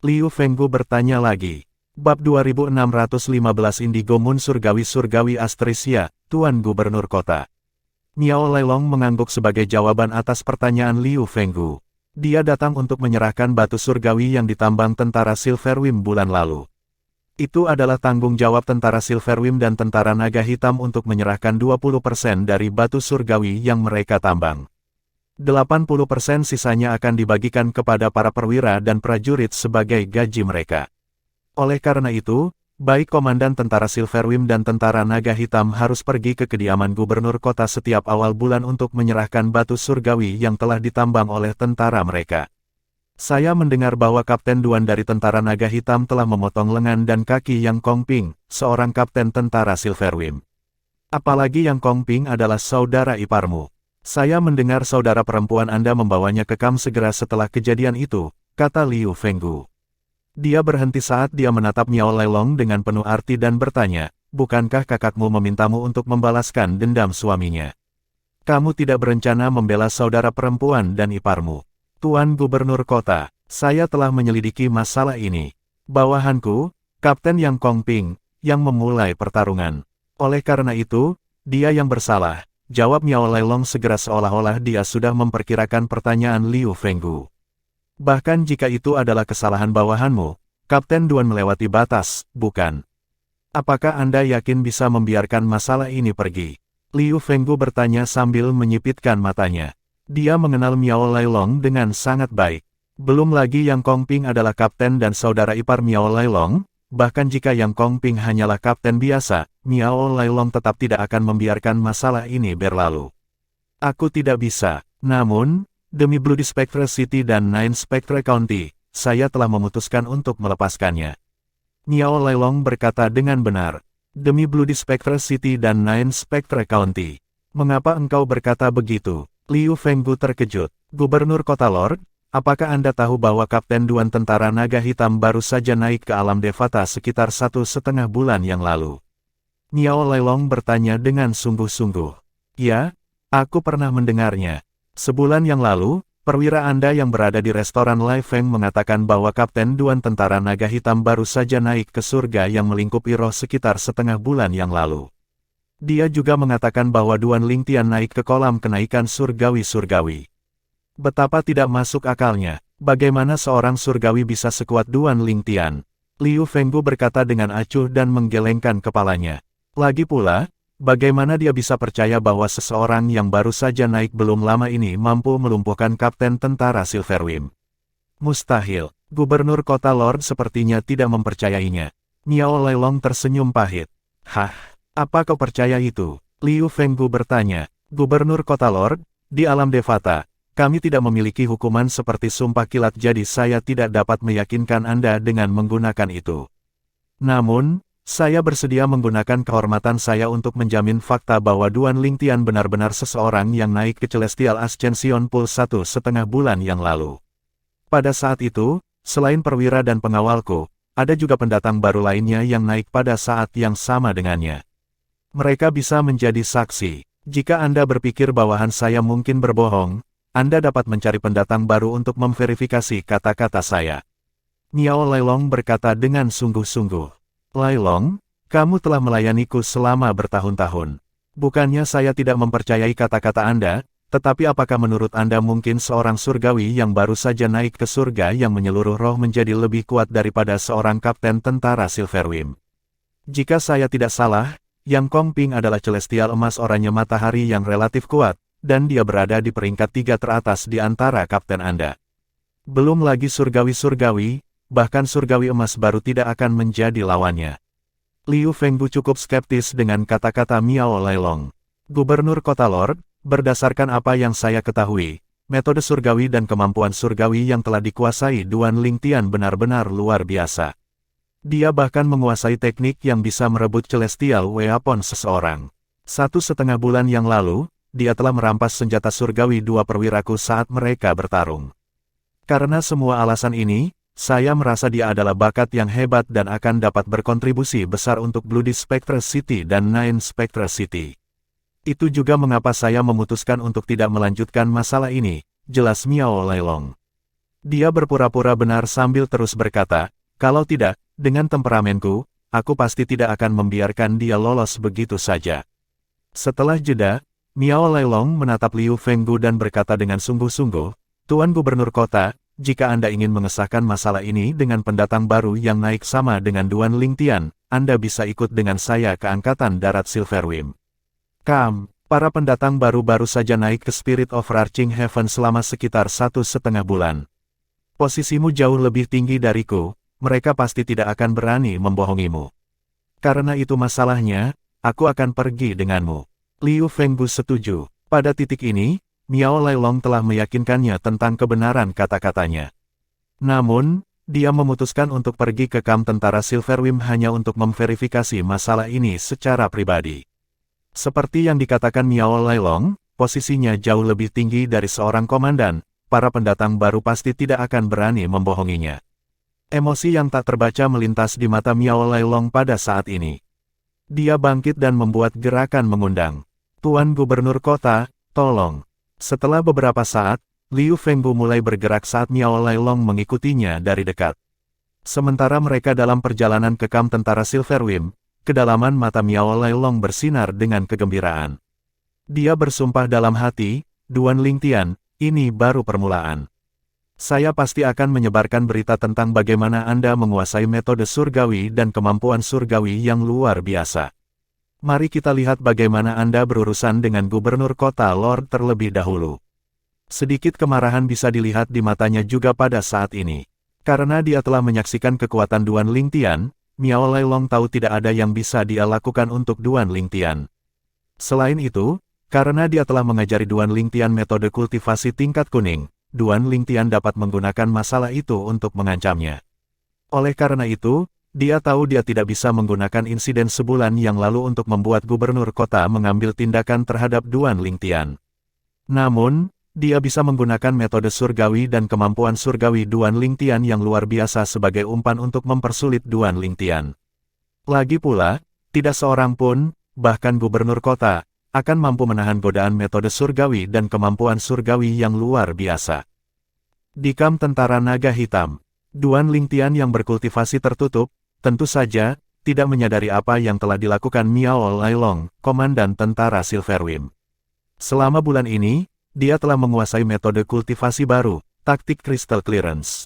Liu Fenggu bertanya lagi. Bab 2615 Indigo Moon Surgawi Astrisia, Tuan Gubernur Kota. Miao Lailong mengangguk sebagai jawaban atas pertanyaan Liu Fenggu. Dia datang untuk menyerahkan batu surgawi yang ditambang tentara Silverwim bulan lalu. Itu adalah tanggung jawab tentara Silverwim dan tentara naga hitam untuk menyerahkan 20% dari batu surgawi yang mereka tambang. 80% sisanya akan dibagikan kepada para perwira dan prajurit sebagai gaji mereka. Oleh karena itu, baik komandan tentara Silverwim dan tentara naga hitam harus pergi ke kediaman gubernur kota setiap awal bulan untuk menyerahkan batu surgawi yang telah ditambang oleh tentara mereka. Saya mendengar bahwa Kapten Duan dari tentara naga hitam telah memotong lengan dan kaki Yang Kongping, seorang kapten tentara Silverwim. Apalagi Yang Kongping adalah saudara iparmu. Saya mendengar saudara perempuan Anda membawanya ke kamp segera setelah kejadian itu, kata Liu Fenggu. Dia berhenti saat dia menatap Miao Lailong dengan penuh arti dan bertanya, bukankah kakakmu memintamu untuk membalaskan dendam suaminya? Kamu tidak berencana membela saudara perempuan dan iparmu. Tuan Gubernur Kota, saya telah menyelidiki masalah ini. Bawahanku, Kapten Yang Kongping, yang memulai pertarungan. Oleh karena itu, dia yang bersalah. Jawab Miao Lailong segera seolah-olah dia sudah memperkirakan pertanyaan Liu Fenggu. Bahkan jika itu adalah kesalahan bawahanmu, Kapten Duan melewati batas, bukan? Apakah Anda yakin bisa membiarkan masalah ini pergi? Liu Fenggu bertanya sambil menyipitkan matanya. Dia mengenal Miao Lailong dengan sangat baik. Belum lagi Yang Kongping adalah kapten dan saudara ipar Miao Lailong. Bahkan jika Yang Kongping hanyalah kapten biasa, Miao Lailong tetap tidak akan membiarkan masalah ini berlalu. Aku tidak bisa, namun, demi Bloody Spectre City dan Nine Spectre County, saya telah memutuskan untuk melepaskannya. Miao Lailong berkata dengan benar, demi Bloody Spectre City dan Nine Spectre County. Mengapa engkau berkata begitu? Liu Fenggu terkejut. Gubernur Kota Lord, apakah Anda tahu bahwa Kapten Duan tentara naga hitam baru saja naik ke alam Devata sekitar 1,5 bulan yang lalu? Miao Lailong bertanya dengan sungguh-sungguh. Ya, aku pernah mendengarnya. Sebulan yang lalu, perwira Anda yang berada di restoran Lai Feng mengatakan bahwa Kapten Duan tentara naga hitam baru saja naik ke surga yang melingkupi roh sekitar 1/2 bulan yang lalu. Dia juga mengatakan bahwa Duan Lingtian naik ke kolam kenaikan surgawi-surgawi. Betapa tidak masuk akalnya, bagaimana seorang surgawi bisa sekuat Duan Lingtian? Liu Fenggu berkata dengan acuh dan menggelengkan kepalanya. Lagi pula, bagaimana dia bisa percaya bahwa seseorang yang baru saja naik belum lama ini mampu melumpuhkan kapten tentara Silverwim? Mustahil, Gubernur Kota Lord sepertinya tidak mempercayainya. Miao Lailong tersenyum pahit. Hah, apa kau percaya itu? Liu Fenggu bertanya. Gubernur Kota Lord, di alam Devata, kami tidak memiliki hukuman seperti sumpah kilat jadi saya tidak dapat meyakinkan Anda dengan menggunakan itu. Namun, saya bersedia menggunakan kehormatan saya untuk menjamin fakta bahwa Duan Lingtian benar-benar seseorang yang naik ke Celestial Ascension Pool 1,5 bulan yang lalu. Pada saat itu, selain perwira dan pengawalku, ada juga pendatang baru lainnya yang naik pada saat yang sama dengannya. Mereka bisa menjadi saksi. Jika Anda berpikir bawahan saya mungkin berbohong, Anda dapat mencari pendatang baru untuk memverifikasi kata-kata saya. Miao Lailong berkata dengan sungguh-sungguh. Lailong, kamu telah melayaniku selama bertahun-tahun. Bukannya saya tidak mempercayai kata-kata Anda, tetapi apakah menurut Anda mungkin seorang surgawi yang baru saja naik ke surga yang menyeluruh roh menjadi lebih kuat daripada seorang kapten tentara Silverwim? Jika saya tidak salah, Yang Kongping adalah celestial emas oranye matahari yang relatif kuat, dan dia berada di peringkat 3 teratas di antara kapten Anda. Belum lagi surgawi-surgawi, bahkan surgawi emas baru tidak akan menjadi lawannya. Liu Fenggu cukup skeptis dengan kata-kata Miao Lailong. Gubernur Kota Lord, berdasarkan apa yang saya ketahui, metode surgawi dan kemampuan surgawi yang telah dikuasai Duan Lingtian benar-benar luar biasa. Dia bahkan menguasai teknik yang bisa merebut celestial weapon seseorang. 1,5 bulan yang lalu, dia telah merampas senjata surgawi 2 perwiraku saat mereka bertarung. Karena semua alasan ini, saya merasa dia adalah bakat yang hebat dan akan dapat berkontribusi besar untuk Bloody Spectre City dan Nine Spectre City. Itu juga mengapa saya memutuskan untuk tidak melanjutkan masalah ini, jelas Miao Lailong. Dia berpura-pura benar sambil terus berkata, kalau tidak, Dengan temperamenku, aku pasti tidak akan membiarkan dia lolos begitu saja. Setelah jeda, Miao Lailong menatap Liu Fenggu dan berkata dengan sungguh-sungguh, Tuan Gubernur Kota, jika Anda ingin mengesahkan masalah ini dengan pendatang baru yang naik sama dengan Duan Lingtian, Anda bisa ikut dengan saya ke Angkatan Darat Silverwing. Para pendatang baru saja naik ke Spirit of Arching Heaven selama sekitar 1,5 bulan. Posisimu jauh lebih tinggi dariku, mereka pasti tidak akan berani membohongimu. Karena itu masalahnya, aku akan pergi denganmu. Liu Fenggu setuju. Pada titik ini, Miao Lailong telah meyakinkannya tentang kebenaran kata-katanya. Namun, dia memutuskan untuk pergi ke kamp tentara Silverwing hanya untuk memverifikasi masalah ini secara pribadi. Seperti yang dikatakan Miao Lailong, posisinya jauh lebih tinggi dari seorang komandan, para pendatang baru pasti tidak akan berani membohonginya. Emosi yang tak terbaca melintas di mata Miao Lailong pada saat ini. Dia bangkit dan membuat gerakan mengundang. Tuan Gubernur Kota, tolong. Setelah beberapa saat, Liu Fenggu mulai bergerak saat Miao Lailong mengikutinya dari dekat. Sementara mereka dalam perjalanan ke kamp tentara Silverwing, kedalaman mata Miao Lailong bersinar dengan kegembiraan. Dia bersumpah dalam hati, Duan Lingtian, ini baru permulaan. Saya pasti akan menyebarkan berita tentang bagaimana Anda menguasai metode surgawi dan kemampuan surgawi yang luar biasa. Mari kita lihat bagaimana Anda berurusan dengan Gubernur Kota Lord terlebih dahulu. Sedikit kemarahan bisa dilihat di matanya juga pada saat ini. Karena dia telah menyaksikan kekuatan Duan Lingtian, Miao Lailong tahu tidak ada yang bisa dia lakukan untuk Duan Lingtian. Selain itu, karena dia telah mengajari Duan Lingtian metode kultivasi tingkat kuning, Duan Lingtian dapat menggunakan masalah itu untuk mengancamnya. Oleh karena itu, dia tahu dia tidak bisa menggunakan insiden sebulan yang lalu untuk membuat gubernur kota mengambil tindakan terhadap Duan Lingtian. Namun, dia bisa menggunakan metode surgawi dan kemampuan surgawi Duan Lingtian yang luar biasa sebagai umpan untuk mempersulit Duan Lingtian. Lagi pula, tidak seorang pun, bahkan gubernur kota, akan mampu menahan godaan metode surgawi dan kemampuan surgawi yang luar biasa. Di kamp tentara naga hitam, Duan Lingtian yang berkultivasi tertutup, tentu saja, tidak menyadari apa yang telah dilakukan Miao Lailong, komandan tentara Silverwing. Selama bulan ini, dia telah menguasai metode kultivasi baru, taktik Crystal Clearance.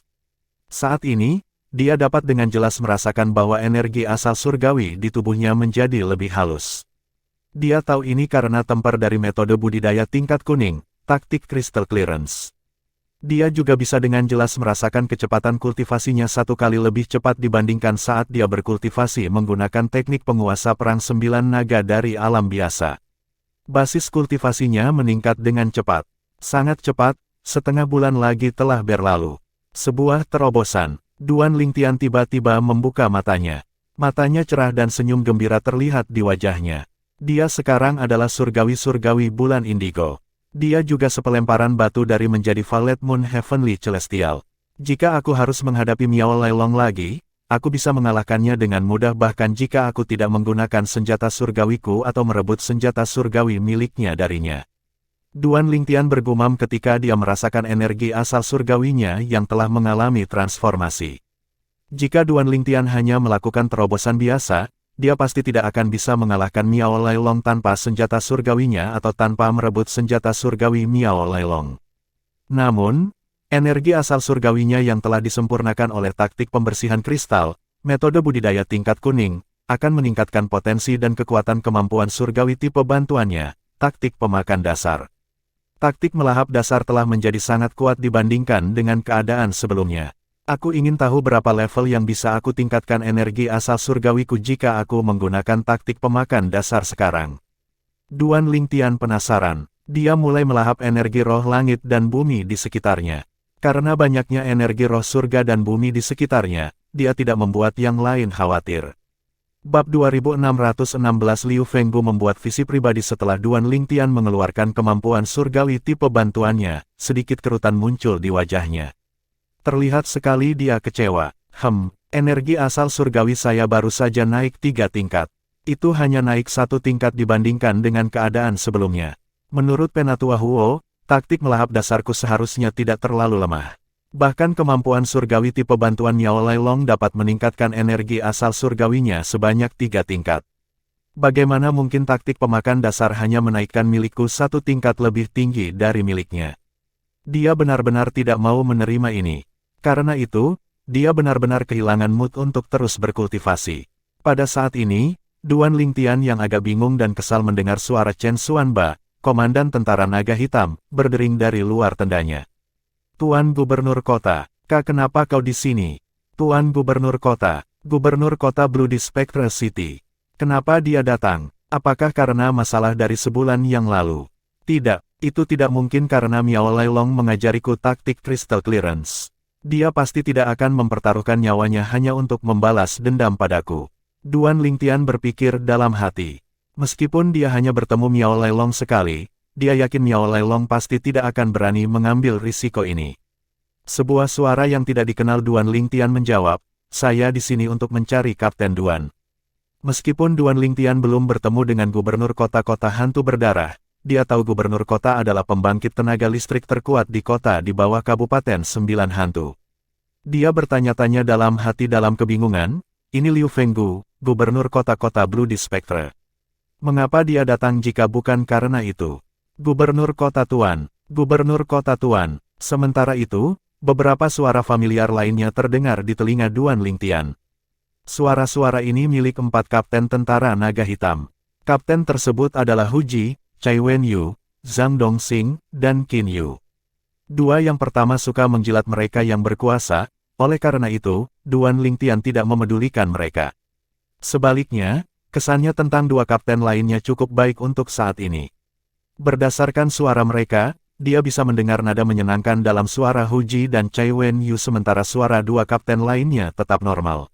Saat ini, dia dapat dengan jelas merasakan bahwa energi asal surgawi di tubuhnya menjadi lebih halus. Dia tahu ini karena temper dari metode budidaya tingkat kuning, taktik Crystal Clearance. Dia juga bisa dengan jelas merasakan kecepatan kultivasinya 1 kali lebih cepat dibandingkan saat dia berkultivasi menggunakan teknik penguasa perang 9 naga dari alam biasa. Basis kultivasinya meningkat dengan cepat. Sangat cepat, setengah bulan lagi telah berlalu. Sebuah terobosan. Duan Lingtian tiba-tiba membuka matanya. Matanya cerah dan senyum gembira terlihat di wajahnya. Dia sekarang adalah surgawi-surgawi bulan indigo. Dia juga sepelemparan batu dari menjadi Violet Moon Heavenly Celestial. Jika aku harus menghadapi Miao Lailong lagi, aku bisa mengalahkannya dengan mudah bahkan jika aku tidak menggunakan senjata surgawiku atau merebut senjata surgawi miliknya darinya. Duan Lingtian bergumam ketika dia merasakan energi asal surgawinya yang telah mengalami transformasi. Jika Duan Lingtian hanya melakukan terobosan biasa, dia pasti tidak akan bisa mengalahkan Miao Lailong tanpa senjata surgawinya atau tanpa merebut senjata surgawi Miao Lailong. Namun, energi asal surgawinya yang telah disempurnakan oleh taktik pembersihan kristal, metode budidaya tingkat kuning, akan meningkatkan potensi dan kekuatan kemampuan surgawi tipe bantuannya, taktik pemakan dasar. Taktik melahap dasar telah menjadi sangat kuat dibandingkan dengan keadaan sebelumnya. Aku ingin tahu berapa level yang bisa aku tingkatkan energi asal surgawiku jika aku menggunakan taktik pemakan dasar sekarang. Duan Lingtian penasaran. Dia mulai melahap energi roh langit dan bumi di sekitarnya. Karena banyaknya energi roh surga dan bumi di sekitarnya, dia tidak membuat yang lain khawatir. Bab 2616 Liu Fenggu membuat visi pribadi setelah Duan Lingtian mengeluarkan kemampuan surgawi tipe bantuannya, sedikit kerutan muncul di wajahnya. Terlihat sekali dia kecewa. Energi asal surgawi saya baru saja naik 3 tingkat. Itu hanya naik 1 tingkat dibandingkan dengan keadaan sebelumnya. Menurut Penatua Huo, taktik melahap dasarku seharusnya tidak terlalu lemah. Bahkan kemampuan surgawi tipe bantuan Miao Lailong dapat meningkatkan energi asal surgawinya sebanyak 3 tingkat. Bagaimana mungkin taktik pemakan dasar hanya menaikkan milikku 1 tingkat lebih tinggi dari miliknya? Dia benar-benar tidak mau menerima ini. Karena itu, dia benar-benar kehilangan mood untuk terus berkultivasi. Pada saat ini, Duan Lingtian yang agak bingung dan kesal mendengar suara Chen Xuanba, komandan tentara naga hitam, berdering dari luar tendanya. Tuan Gubernur Kota, kenapa kau di sini? Tuan Gubernur Kota Blue di Spectre City. Kenapa dia datang? Apakah karena masalah dari sebulan yang lalu? Tidak, itu tidak mungkin karena Miao Lailong mengajariku taktik Crystal Clearance. Dia pasti tidak akan mempertaruhkan nyawanya hanya untuk membalas dendam padaku. Duan Lingtian berpikir dalam hati. Meskipun dia hanya bertemu Miao Lailong sekali, dia yakin Miao Lailong pasti tidak akan berani mengambil risiko ini. Sebuah suara yang tidak dikenal Duan Lingtian menjawab, saya di sini untuk mencari Kapten Duan. Meskipun Duan Lingtian belum bertemu dengan gubernur kota-kota hantu berdarah, dia tahu gubernur kota adalah pembangkit tenaga listrik terkuat di kota di bawah Kabupaten Sembilan Hantu. Dia bertanya-tanya dalam hati dalam kebingungan, ini Liu Fenggu, gubernur kota-kota Blue di Spectre. Mengapa dia datang jika bukan karena itu? Gubernur kota Tuan. Sementara itu, beberapa suara familiar lainnya terdengar di telinga Duan Lingtian. Suara-suara ini milik 4 kapten tentara naga hitam. Kapten tersebut adalah Hu Ji, Cai Wenyu, Zhang Dongxing, dan Qin Yu. 2 yang pertama suka menjilat mereka yang berkuasa, oleh karena itu, Duan Lingtian tidak memedulikan mereka. Sebaliknya, kesannya tentang 2 kapten lainnya cukup baik untuk saat ini. Berdasarkan suara mereka, dia bisa mendengar nada menyenangkan dalam suara Hu Ji dan Cai Wenyu sementara suara 2 kapten lainnya tetap normal.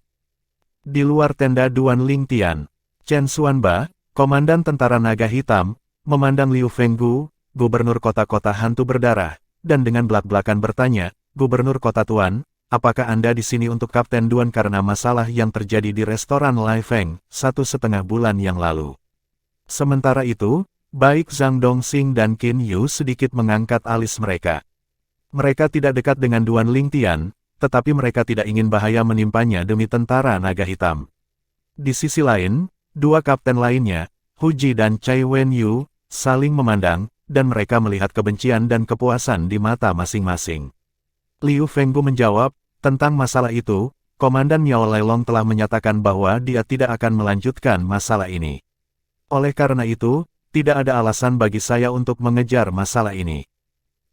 Di luar tenda Duan Lingtian, Chen Xuanba, komandan tentara naga hitam, memandang Liu Fenggu, gubernur kota-kota hantu berdarah, dan dengan belak-belakan bertanya, Gubernur Kota Tuan, apakah Anda di sini untuk Kapten Duan karena masalah yang terjadi di restoran Lai Feng 1,5 bulan yang lalu? Sementara itu, baik Zhang Dongxing dan Qin Yu sedikit mengangkat alis mereka. Mereka tidak dekat dengan Duan Lingtian, tetapi mereka tidak ingin bahaya menimpanya demi tentara naga hitam. Di sisi lain, 2 kapten lainnya, Hu Ji dan Cai Wenyu, saling memandang, dan mereka melihat kebencian dan kepuasan di mata masing-masing. Liu Fenggu menjawab, tentang masalah itu, Komandan Miao Lailong telah menyatakan bahwa dia tidak akan melanjutkan masalah ini. Oleh karena itu, tidak ada alasan bagi saya untuk mengejar masalah ini.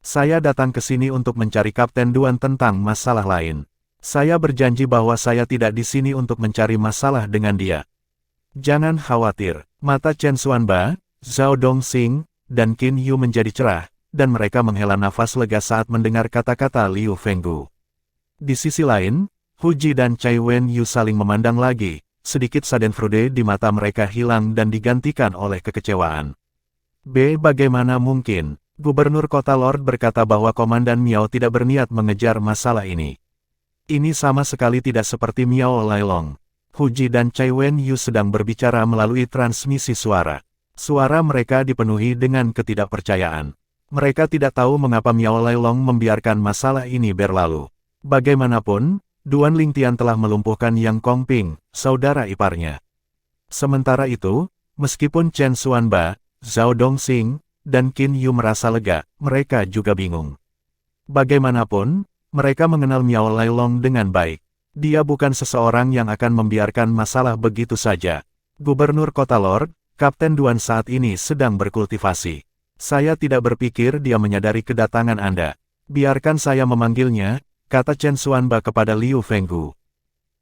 Saya datang ke sini untuk mencari Kapten Duan tentang masalah lain. Saya berjanji bahwa saya tidak di sini untuk mencari masalah dengan dia. Jangan khawatir, mata Chen Xuanba, Zhao Dongxing, dan Qin Yu menjadi cerah, dan mereka menghela nafas lega saat mendengar kata-kata Liu Fenggu. Di sisi lain, Hu Ji dan Cai Wenyu saling memandang lagi, sedikit schadenfreude di mata mereka hilang dan digantikan oleh kekecewaan. Bagaimana mungkin? Gubernur Kota Lord berkata bahwa Komandan Miao tidak berniat mengejar masalah ini. Ini sama sekali tidak seperti Miao Lailong. Hu Ji dan Cai Wenyu sedang berbicara melalui transmisi suara. Suara mereka dipenuhi dengan ketidakpercayaan. Mereka tidak tahu mengapa Miao Lailong membiarkan masalah ini berlalu. Bagaimanapun, Duan Lingtian telah melumpuhkan Yang Kongping, saudara iparnya. Sementara itu, meskipun Chen Xuanba, Zhao Dongxing, dan Qin Yu merasa lega, mereka juga bingung. Bagaimanapun, mereka mengenal Miao Lailong dengan baik. Dia bukan seseorang yang akan membiarkan masalah begitu saja. Gubernur Kota Lord, Kapten Duan saat ini sedang berkultivasi. Saya tidak berpikir dia menyadari kedatangan Anda. Biarkan saya memanggilnya, kata Chen Xuanba kepada Liu Fenggu.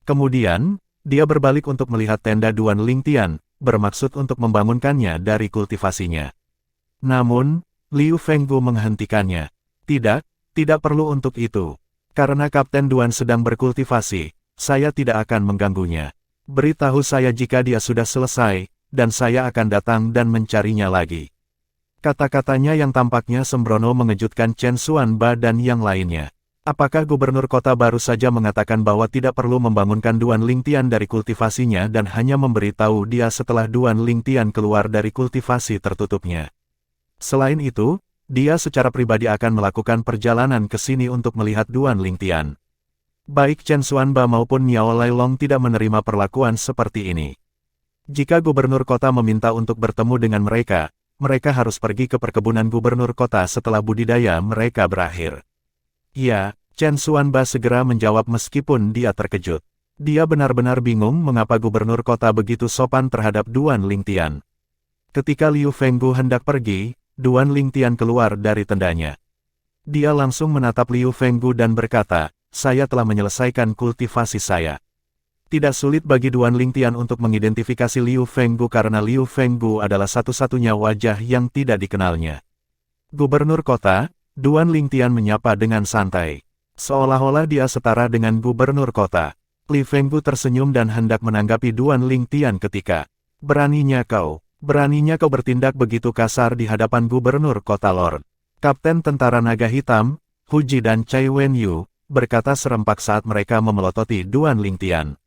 Kemudian, dia berbalik untuk melihat tenda Duan Lingtian, bermaksud untuk membangunkannya dari kultivasinya. Namun, Liu Fenggu menghentikannya. Tidak perlu untuk itu. Karena Kapten Duan sedang berkultivasi, saya tidak akan mengganggunya. Beritahu saya jika dia sudah selesai, dan saya akan datang dan mencarinya lagi. Kata-katanya yang tampaknya sembrono mengejutkan Chen Xuanba dan yang lainnya. Apakah gubernur kota baru saja mengatakan bahwa tidak perlu membangunkan Duan Lingtian dari kultivasinya dan hanya memberitahu dia setelah Duan Lingtian keluar dari kultivasi tertutupnya? Selain itu, dia secara pribadi akan melakukan perjalanan ke sini untuk melihat Duan Lingtian. Baik Chen Xuanba maupun Miao Lailong tidak menerima perlakuan seperti ini. Jika gubernur kota meminta untuk bertemu dengan mereka, mereka harus pergi ke perkebunan gubernur kota setelah budidaya mereka berakhir. Ya, Chen Xuanba segera menjawab meskipun dia terkejut. Dia benar-benar bingung mengapa gubernur kota begitu sopan terhadap Duan Lingtian. Ketika Liu Fenggu hendak pergi, Duan Lingtian keluar dari tendanya. Dia langsung menatap Liu Fenggu dan berkata, "Saya telah menyelesaikan kultivasi saya." Tidak sulit bagi Duan Lingtian untuk mengidentifikasi Liu Fenggu karena Liu Fenggu adalah satu-satunya wajah yang tidak dikenalnya. Gubernur kota, Duan Lingtian menyapa dengan santai. Seolah-olah dia setara dengan gubernur kota. Li Fenggu tersenyum dan hendak menanggapi Duan Lingtian ketika, beraninya kau bertindak begitu kasar di hadapan gubernur kota Lord. Kapten Tentara Naga Hitam, Hu Ji dan Cai Wenyu, berkata serempak saat mereka memelototi Duan Lingtian.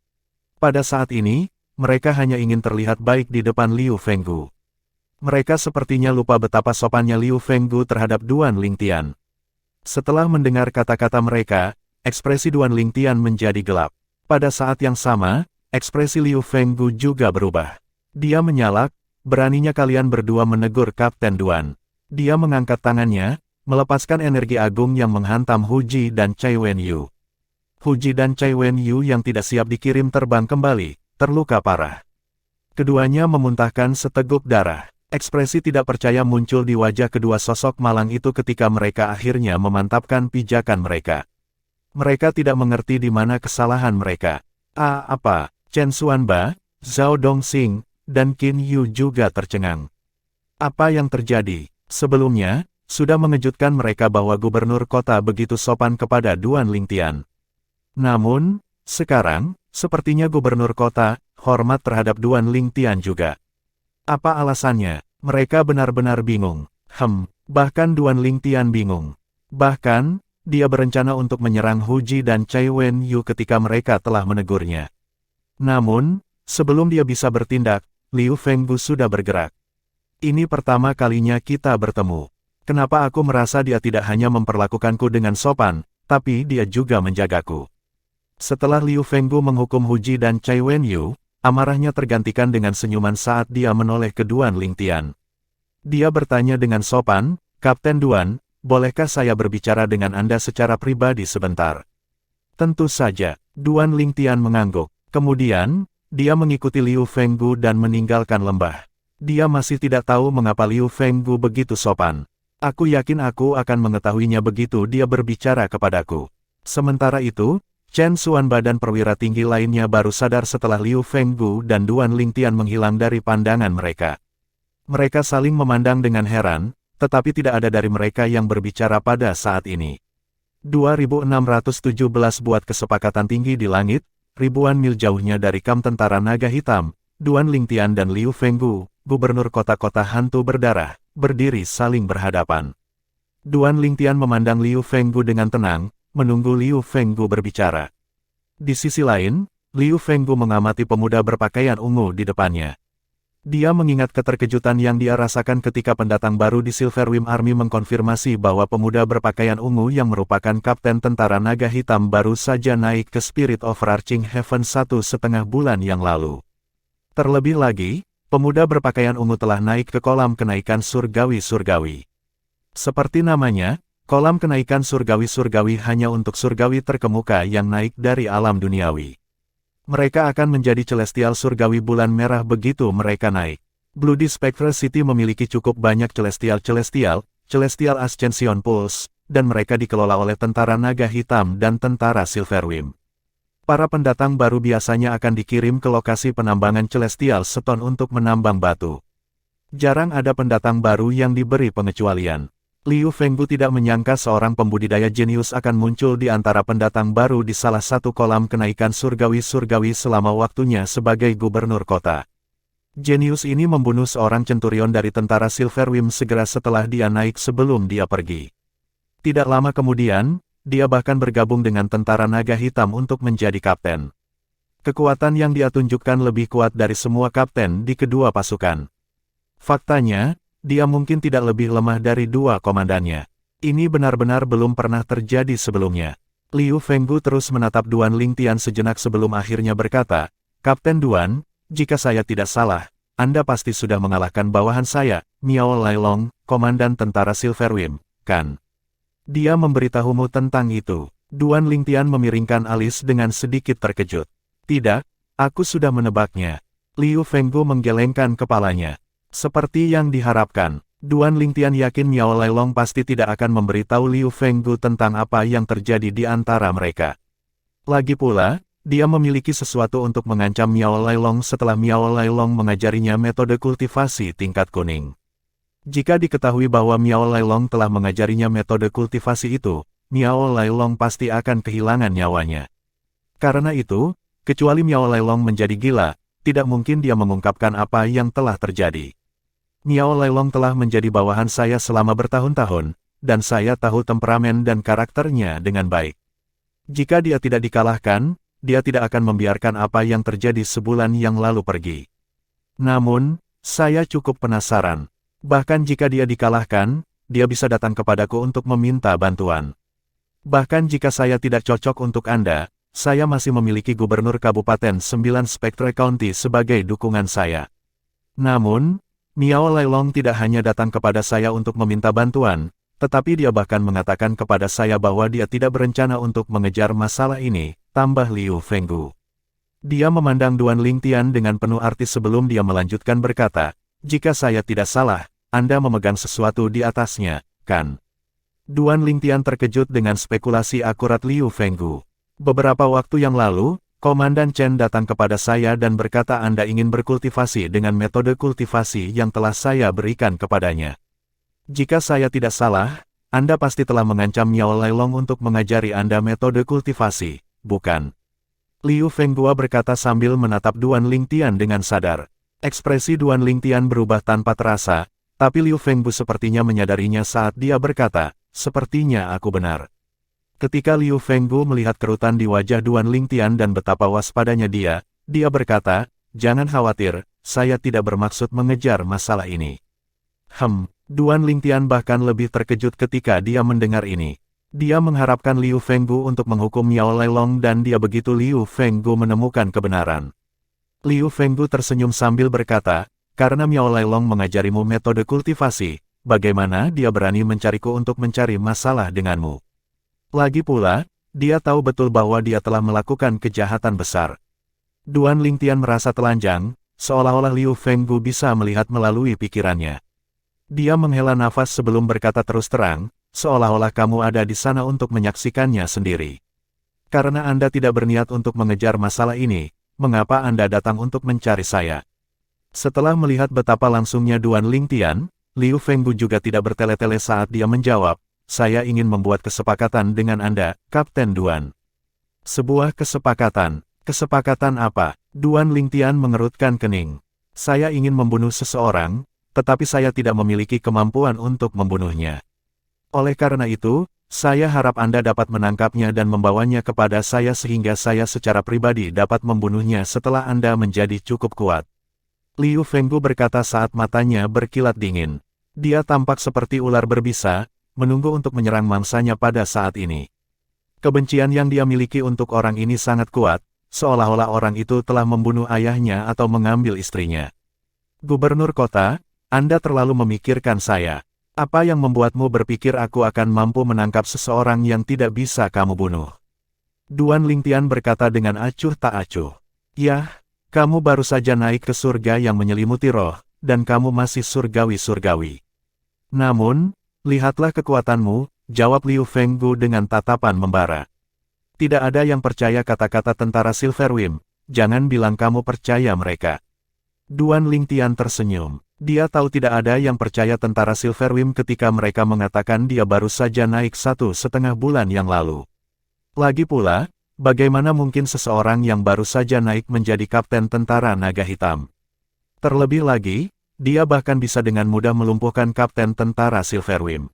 Pada saat ini, mereka hanya ingin terlihat baik di depan Liu Fenggu. Mereka sepertinya lupa betapa sopannya Liu Fenggu terhadap Duan Lingtian. Setelah mendengar kata-kata mereka, ekspresi Duan Lingtian menjadi gelap. Pada saat yang sama, ekspresi Liu Fenggu juga berubah. Dia menyalak, "Beraninya kalian berdua menegur Kapten Duan." Dia mengangkat tangannya, melepaskan energi agung yang menghantam Hu Ji dan Cai Wenyu. Hu Ji dan Cai Wenyu yang tidak siap dikirim terbang kembali, terluka parah. Keduanya memuntahkan seteguk darah. Ekspresi tidak percaya muncul di wajah kedua sosok malang itu ketika mereka akhirnya memantapkan pijakan mereka. Mereka tidak mengerti di mana kesalahan mereka. Apa? Chen Xuanba, Zhao Dongxing, dan Qin Yu juga tercengang. Apa yang terjadi? Sebelumnya, sudah mengejutkan mereka bahwa gubernur kota begitu sopan kepada Duan Lingtian. Namun, sekarang, sepertinya gubernur kota, hormat terhadap Duan Lingtian juga. Apa alasannya? Mereka benar-benar bingung. Bahkan Duan Lingtian bingung. Bahkan, dia berencana untuk menyerang Hu Ji dan Cai Wenyu ketika mereka telah menegurnya. Namun, sebelum dia bisa bertindak, Liu Fenggu sudah bergerak. "Ini pertama kalinya kita bertemu. Kenapa aku merasa dia tidak hanya memperlakukanku dengan sopan, tapi dia juga menjagaku?" Setelah Liu Fenggu menghukum Hu Ji dan Cai Wenyu, amarahnya tergantikan dengan senyuman saat dia menoleh ke Duan Lingtian. Dia bertanya dengan sopan, "Kapten Duan, bolehkah saya berbicara dengan Anda secara pribadi sebentar?" "Tentu saja." Duan Lingtian mengangguk. Kemudian, dia mengikuti Liu Fenggu dan meninggalkan lembah. Dia masih tidak tahu mengapa Liu Fenggu begitu sopan. "Aku yakin aku akan mengetahuinya begitu dia berbicara kepadaku." Sementara itu, Chen Xuanba dan perwira tinggi lainnya baru sadar setelah Liu Fenggu dan Duan Lingtian menghilang dari pandangan mereka. Mereka saling memandang dengan heran, tetapi tidak ada dari mereka yang berbicara pada saat ini. 2617 buat kesepakatan tinggi di langit, ribuan mil jauhnya dari kamp tentara naga hitam, Duan Lingtian dan Liu Fenggu, gubernur kota-kota hantu berdarah, berdiri saling berhadapan. Duan Lingtian memandang Liu Fenggu dengan tenang, menunggu Liu Fenggu berbicara. Di sisi lain, Liu Fenggu mengamati pemuda berpakaian ungu di depannya. Dia mengingat keterkejutan yang dia rasakan ketika pendatang baru di Silverwing Army mengkonfirmasi bahwa pemuda berpakaian ungu yang merupakan kapten tentara naga hitam baru saja naik ke Spirit of Arching Heaven 1,5 bulan yang lalu. Terlebih lagi, pemuda berpakaian ungu telah naik ke kolam kenaikan surgawi-surgawi. Seperti namanya, kolam kenaikan surgawi-surgawi hanya untuk surgawi terkemuka yang naik dari alam duniawi. Mereka akan menjadi celestial surgawi bulan merah begitu mereka naik. Bloody Spectre City memiliki cukup banyak celestial Ascension Pulse, dan mereka dikelola oleh tentara naga hitam dan tentara Silverwing. Para pendatang baru biasanya akan dikirim ke lokasi penambangan Celestial Stone untuk menambang batu. Jarang ada pendatang baru yang diberi pengecualian. Liu Fenggu tidak menyangka seorang pembudidaya jenius akan muncul di antara pendatang baru di salah satu kolam kenaikan surgawi-surgawi selama waktunya sebagai gubernur kota. Jenius ini membunuh seorang centurion dari tentara Silverwing segera setelah dia naik sebelum dia pergi. Tidak lama kemudian, dia bahkan bergabung dengan tentara naga hitam untuk menjadi kapten. Kekuatan yang dia tunjukkan lebih kuat dari semua kapten di kedua pasukan. Faktanya, dia mungkin tidak lebih lemah dari dua komandannya. Ini benar-benar belum pernah terjadi sebelumnya. Liu Fenggu terus menatap Duan Lingtian sejenak sebelum akhirnya berkata, Kapten Duan, jika saya tidak salah, Anda pasti sudah mengalahkan bawahan saya, Miao Lailong, komandan tentara Silverwing, kan? Dia memberitahumu tentang itu. Duan Lingtian memiringkan alis dengan sedikit terkejut. Tidak, aku sudah menebaknya. Liu Fenggu menggelengkan kepalanya. Seperti yang diharapkan, Duan Lingtian yakin Miao Lailong pasti tidak akan memberitahu Liu Fenggu tentang apa yang terjadi di antara mereka. Lagi pula, dia memiliki sesuatu untuk mengancam Miao Lailong setelah Miao Lailong mengajarinya metode kultivasi tingkat kuning. Jika diketahui bahwa Miao Lailong telah mengajarinya metode kultivasi itu, Miao Lailong pasti akan kehilangan nyawanya. Karena itu, kecuali Miao Lailong menjadi gila, tidak mungkin dia mengungkapkan apa yang telah terjadi. Miao Lailong telah menjadi bawahan saya selama bertahun-tahun, dan saya tahu temperamen dan karakternya dengan baik. Jika dia tidak dikalahkan, dia tidak akan membiarkan apa yang terjadi sebulan yang lalu pergi. Namun, saya cukup penasaran. Bahkan jika dia dikalahkan, dia bisa datang kepadaku untuk meminta bantuan. Bahkan jika saya tidak cocok untuk Anda, saya masih memiliki Gubernur Kabupaten 9 Spectre County sebagai dukungan saya. Namun, Miao Lailong tidak hanya datang kepada saya untuk meminta bantuan, tetapi dia bahkan mengatakan kepada saya bahwa dia tidak berencana untuk mengejar masalah ini, tambah Liu Fenggu. Dia memandang Duan Lingtian dengan penuh arti sebelum dia melanjutkan berkata, jika saya tidak salah, Anda memegang sesuatu di atasnya, kan? Duan Lingtian terkejut dengan spekulasi akurat Liu Fenggu. Beberapa waktu yang lalu, Komandan Chen datang kepada saya dan berkata Anda ingin berkultivasi dengan metode kultivasi yang telah saya berikan kepadanya. Jika saya tidak salah, Anda pasti telah mengancam Miao Lailong untuk mengajari Anda metode kultivasi, bukan? Liu Fenghua berkata sambil menatap Duan Lingtian dengan sadar. Ekspresi Duan Lingtian berubah tanpa terasa, tapi Liu Fengbu sepertinya menyadarinya saat dia berkata, sepertinya aku benar. Ketika Liu Fengbu melihat kerutan di wajah Duan Lingtian dan betapa waspadanya dia berkata, jangan khawatir, saya tidak bermaksud mengejar masalah ini. Duan Lingtian bahkan lebih terkejut ketika dia mendengar ini. Dia mengharapkan Liu Fengbu untuk menghukum Miao Lailong dan dia begitu Liu Fengbu menemukan kebenaran. Liu Fengbu tersenyum sambil berkata, karena Miao Lailong mengajarimu metode kultivasi, bagaimana dia berani mencariku untuk mencari masalah denganmu? Lagi pula, dia tahu betul bahwa dia telah melakukan kejahatan besar. Duan Lingtian merasa telanjang, seolah-olah Liu Fengbu bisa melihat melalui pikirannya. Dia menghela nafas sebelum berkata terus terang, seolah-olah kamu ada di sana untuk menyaksikannya sendiri. Karena Anda tidak berniat untuk mengejar masalah ini, mengapa Anda datang untuk mencari saya? Setelah melihat betapa langsungnya Duan Lingtian, Liu Fengbu juga tidak bertele-tele saat dia menjawab, saya ingin membuat kesepakatan dengan Anda, Kapten Duan. Sebuah kesepakatan. Kesepakatan apa? Duan Lingtian mengerutkan kening. Saya ingin membunuh seseorang, tetapi saya tidak memiliki kemampuan untuk membunuhnya. Oleh karena itu, saya harap Anda dapat menangkapnya dan membawanya kepada saya sehingga saya secara pribadi dapat membunuhnya setelah Anda menjadi cukup kuat. Liu Fengbu berkata saat matanya berkilat dingin. Dia tampak seperti ular berbisa, menunggu untuk menyerang mangsanya pada saat ini. Kebencian yang dia miliki untuk orang ini sangat kuat, seolah-olah orang itu telah membunuh ayahnya atau mengambil istrinya. Gubernur kota, Anda terlalu memikirkan saya. Apa yang membuatmu berpikir aku akan mampu menangkap seseorang yang tidak bisa kamu bunuh? Duan Lingtian berkata dengan acuh tak acuh. Yah, kamu baru saja naik ke surga yang menyelimuti roh, dan kamu masih surgawi-surgawi. Namun, lihatlah kekuatanmu, jawab Liu Fengbu dengan tatapan membara. Tidak ada yang percaya kata-kata tentara Silverwing, jangan bilang kamu percaya mereka. Duan Lingtian tersenyum. Dia tahu tidak ada yang percaya tentara Silverwing ketika mereka mengatakan dia baru saja naik 1,5 bulan yang lalu. Lagi pula, bagaimana mungkin seseorang yang baru saja naik menjadi kapten tentara naga hitam? Terlebih lagi, dia bahkan bisa dengan mudah melumpuhkan kapten tentara Silverwing.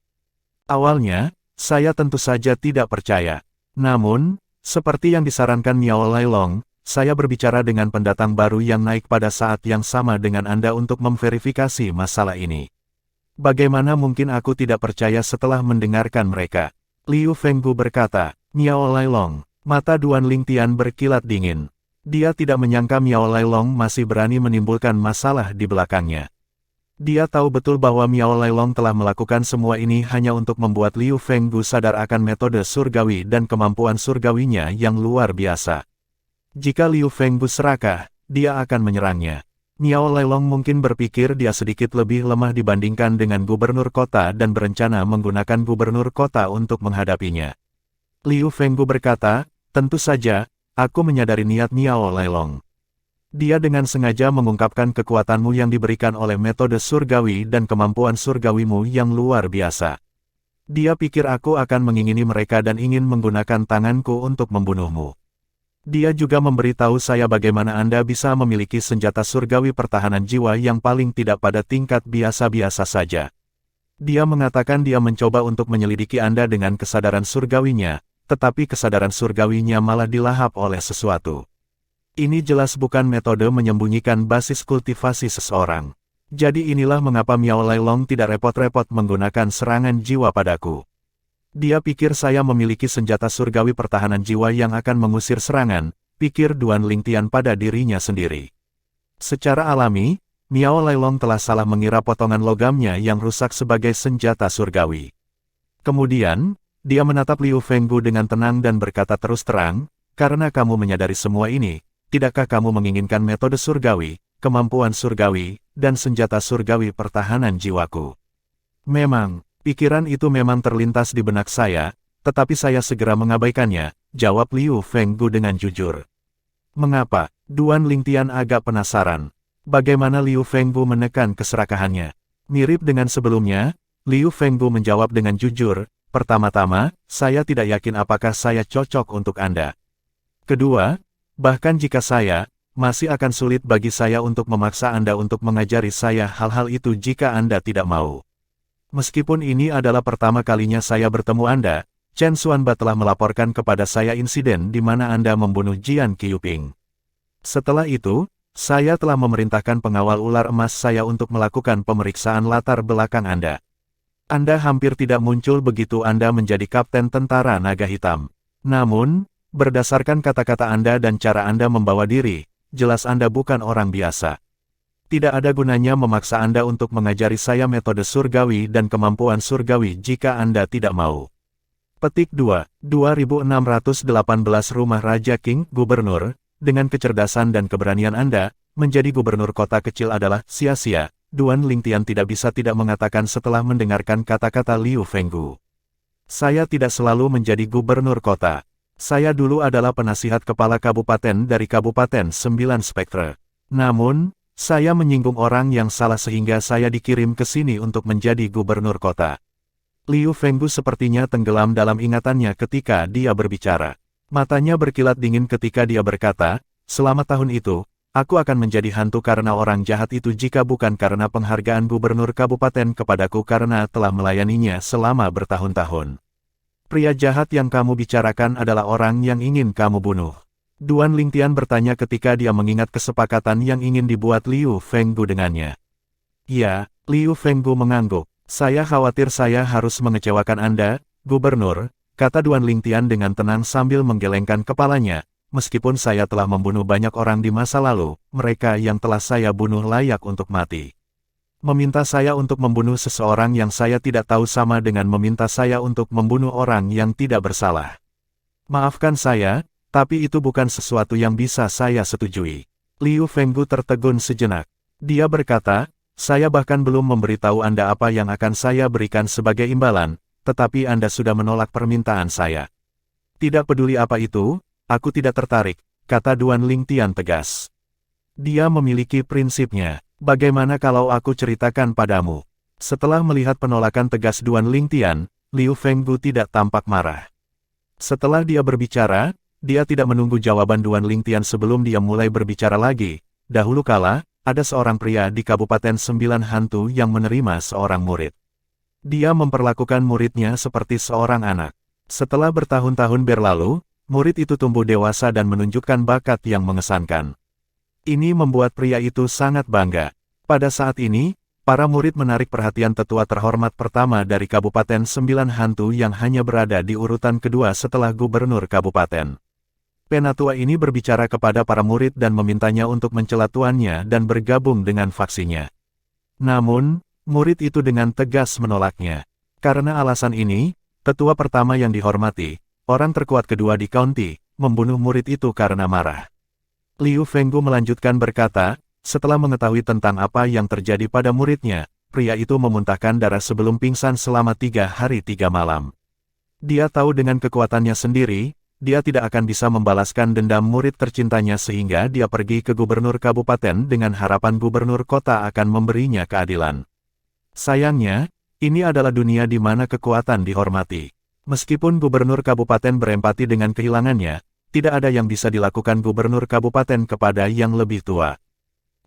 Awalnya, saya tentu saja tidak percaya. Namun, seperti yang disarankan Miao Lailong, saya berbicara dengan pendatang baru yang naik pada saat yang sama dengan Anda untuk memverifikasi masalah ini. Bagaimana mungkin aku tidak percaya setelah mendengarkan mereka? Liu Fenggu berkata, Miao Lailong. Mata Duan Lingtian berkilat dingin. Dia tidak menyangka Miao Lailong masih berani menimbulkan masalah di belakangnya. Dia tahu betul bahwa Miao Lailong telah melakukan semua ini hanya untuk membuat Liu Fenggu sadar akan metode surgawi dan kemampuan surgawinya yang luar biasa. Jika Liu Fenggu serakah, dia akan menyerangnya. Miao Lailong mungkin berpikir dia sedikit lebih lemah dibandingkan dengan gubernur kota dan berencana menggunakan gubernur kota untuk menghadapinya. Liu Fenggu berkata, tentu saja, aku menyadari niat Miao Lailong. Dia dengan sengaja mengungkapkan kekuatanmu yang diberikan oleh metode surgawi dan kemampuan surgawimu yang luar biasa. Dia pikir aku akan mengingini mereka dan ingin menggunakan tanganku untuk membunuhmu. Dia juga memberitahu saya bagaimana Anda bisa memiliki senjata surgawi pertahanan jiwa yang paling tidak pada tingkat biasa-biasa saja. Dia mengatakan dia mencoba untuk menyelidiki Anda dengan kesadaran surgawinya, tetapi kesadaran surgawinya malah dilahap oleh sesuatu. Ini jelas bukan metode menyembunyikan basis kultivasi seseorang. Jadi inilah mengapa Miao Lailong tidak repot-repot menggunakan serangan jiwa padaku. Dia pikir saya memiliki senjata surgawi pertahanan jiwa yang akan mengusir serangan, pikir Duan Lingtian pada dirinya sendiri. Secara alami, Miao Lailong telah salah mengira potongan logamnya yang rusak sebagai senjata surgawi. Kemudian, dia menatap Liu Fenggu dengan tenang dan berkata terus terang, karena kamu menyadari semua ini, tidakkah kamu menginginkan metode surgawi, kemampuan surgawi, dan senjata surgawi pertahanan jiwaku? Memang, pikiran itu memang terlintas di benak saya, tetapi saya segera mengabaikannya, jawab Liu Fenggu dengan jujur. Mengapa? Duan Lingtian agak penasaran. Bagaimana Liu Fenggu menekan keserakahannya? Mirip dengan sebelumnya, Liu Fenggu menjawab dengan jujur, pertama-tama, saya tidak yakin apakah saya cocok untuk Anda. Kedua, bahkan jika saya, masih akan sulit bagi saya untuk memaksa Anda untuk mengajari saya hal-hal itu jika Anda tidak mau. Meskipun ini adalah pertama kalinya saya bertemu Anda, Chen Xuanba telah melaporkan kepada saya insiden di mana Anda membunuh Jian Qiuping. Setelah itu, saya telah memerintahkan pengawal ular emas saya untuk melakukan pemeriksaan latar belakang Anda. Anda hampir tidak muncul begitu Anda menjadi kapten tentara naga hitam. Namun, berdasarkan kata-kata Anda dan cara Anda membawa diri, jelas Anda bukan orang biasa. Tidak ada gunanya memaksa Anda untuk mengajari saya metode surgawi dan kemampuan surgawi jika Anda tidak mau. Petik 2, 2618 Rumah Raja King, Gubernur, dengan kecerdasan dan keberanian Anda, menjadi gubernur kota kecil adalah sia-sia, Duan Lingtian tidak bisa tidak mengatakan setelah mendengarkan kata-kata Liu Fenggu. Saya tidak selalu menjadi gubernur kota. Saya dulu adalah penasihat kepala kabupaten dari Kabupaten 9 Spektre. Namun, saya menyinggung orang yang salah sehingga saya dikirim ke sini untuk menjadi gubernur kota. Liu Fenggu sepertinya tenggelam dalam ingatannya ketika dia berbicara. Matanya berkilat dingin ketika dia berkata, selama tahun itu, aku akan menjadi hantu karena orang jahat itu jika bukan karena penghargaan gubernur kabupaten kepadaku karena telah melayaninya selama bertahun-tahun. Pria jahat yang kamu bicarakan adalah orang yang ingin kamu bunuh. Duan Lingtian bertanya ketika dia mengingat kesepakatan yang ingin dibuat Liu Fenggu dengannya. Ya, Liu Fenggu mengangguk. Saya khawatir saya harus mengecewakan Anda, Gubernur, kata Duan Lingtian dengan tenang sambil menggelengkan kepalanya. Meskipun saya telah membunuh banyak orang di masa lalu, mereka yang telah saya bunuh layak untuk mati. Meminta saya untuk membunuh seseorang yang saya tidak tahu sama dengan meminta saya untuk membunuh orang yang tidak bersalah. Maafkan saya, tapi itu bukan sesuatu yang bisa saya setujui. Liu Fenggu tertegun sejenak. Dia berkata, saya bahkan belum memberitahu Anda apa yang akan saya berikan sebagai imbalan, tetapi Anda sudah menolak permintaan saya. Tidak peduli apa itu, aku tidak tertarik, kata Duan Lingtian tegas. Dia memiliki prinsipnya. Bagaimana kalau aku ceritakan padamu? Setelah melihat penolakan tegas Duan Lingtian, Liu Fenggu tidak tampak marah. Setelah dia berbicara, dia tidak menunggu jawaban Duan Lingtian sebelum dia mulai berbicara lagi. Dahulu kala, ada seorang pria di Kabupaten 9 Hantu yang menerima seorang murid. Dia memperlakukan muridnya seperti seorang anak. Setelah bertahun-tahun berlalu, murid itu tumbuh dewasa dan menunjukkan bakat yang mengesankan. Ini membuat pria itu sangat bangga. Pada saat ini, para murid menarik perhatian tetua terhormat pertama dari Kabupaten Sembilan Hantu yang hanya berada di urutan kedua setelah gubernur kabupaten. Penatua ini berbicara kepada para murid dan memintanya untuk mencela tuannya dan bergabung dengan faksinya. Namun, murid itu dengan tegas menolaknya. Karena alasan ini, tetua pertama yang dihormati, orang terkuat kedua di county, membunuh murid itu karena marah. Liu Fenggu melanjutkan berkata, setelah mengetahui tentang apa yang terjadi pada muridnya, pria itu memuntahkan darah sebelum pingsan selama 3 hari 3 malam. Dia tahu dengan kekuatannya sendiri, dia tidak akan bisa membalaskan dendam murid tercintanya sehingga dia pergi ke gubernur kabupaten dengan harapan gubernur kota akan memberinya keadilan. Sayangnya, ini adalah dunia di mana kekuatan dihormati. Meskipun gubernur kabupaten berempati dengan kehilangannya, tidak ada yang bisa dilakukan gubernur kabupaten kepada yang lebih tua.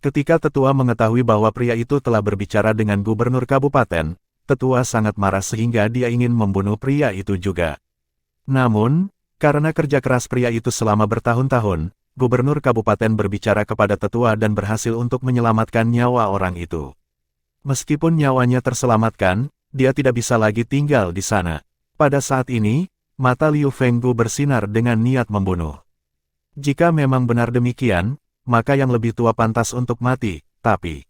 Ketika tetua mengetahui bahwa pria itu telah berbicara dengan gubernur kabupaten, tetua sangat marah sehingga dia ingin membunuh pria itu juga. Namun, karena kerja keras pria itu selama bertahun-tahun, gubernur kabupaten berbicara kepada tetua dan berhasil untuk menyelamatkan nyawa orang itu. Meskipun nyawanya terselamatkan, dia tidak bisa lagi tinggal di sana. Pada saat ini, mata Liu Fenggu bersinar dengan niat membunuh. Jika memang benar demikian, maka yang lebih tua pantas untuk mati, tapi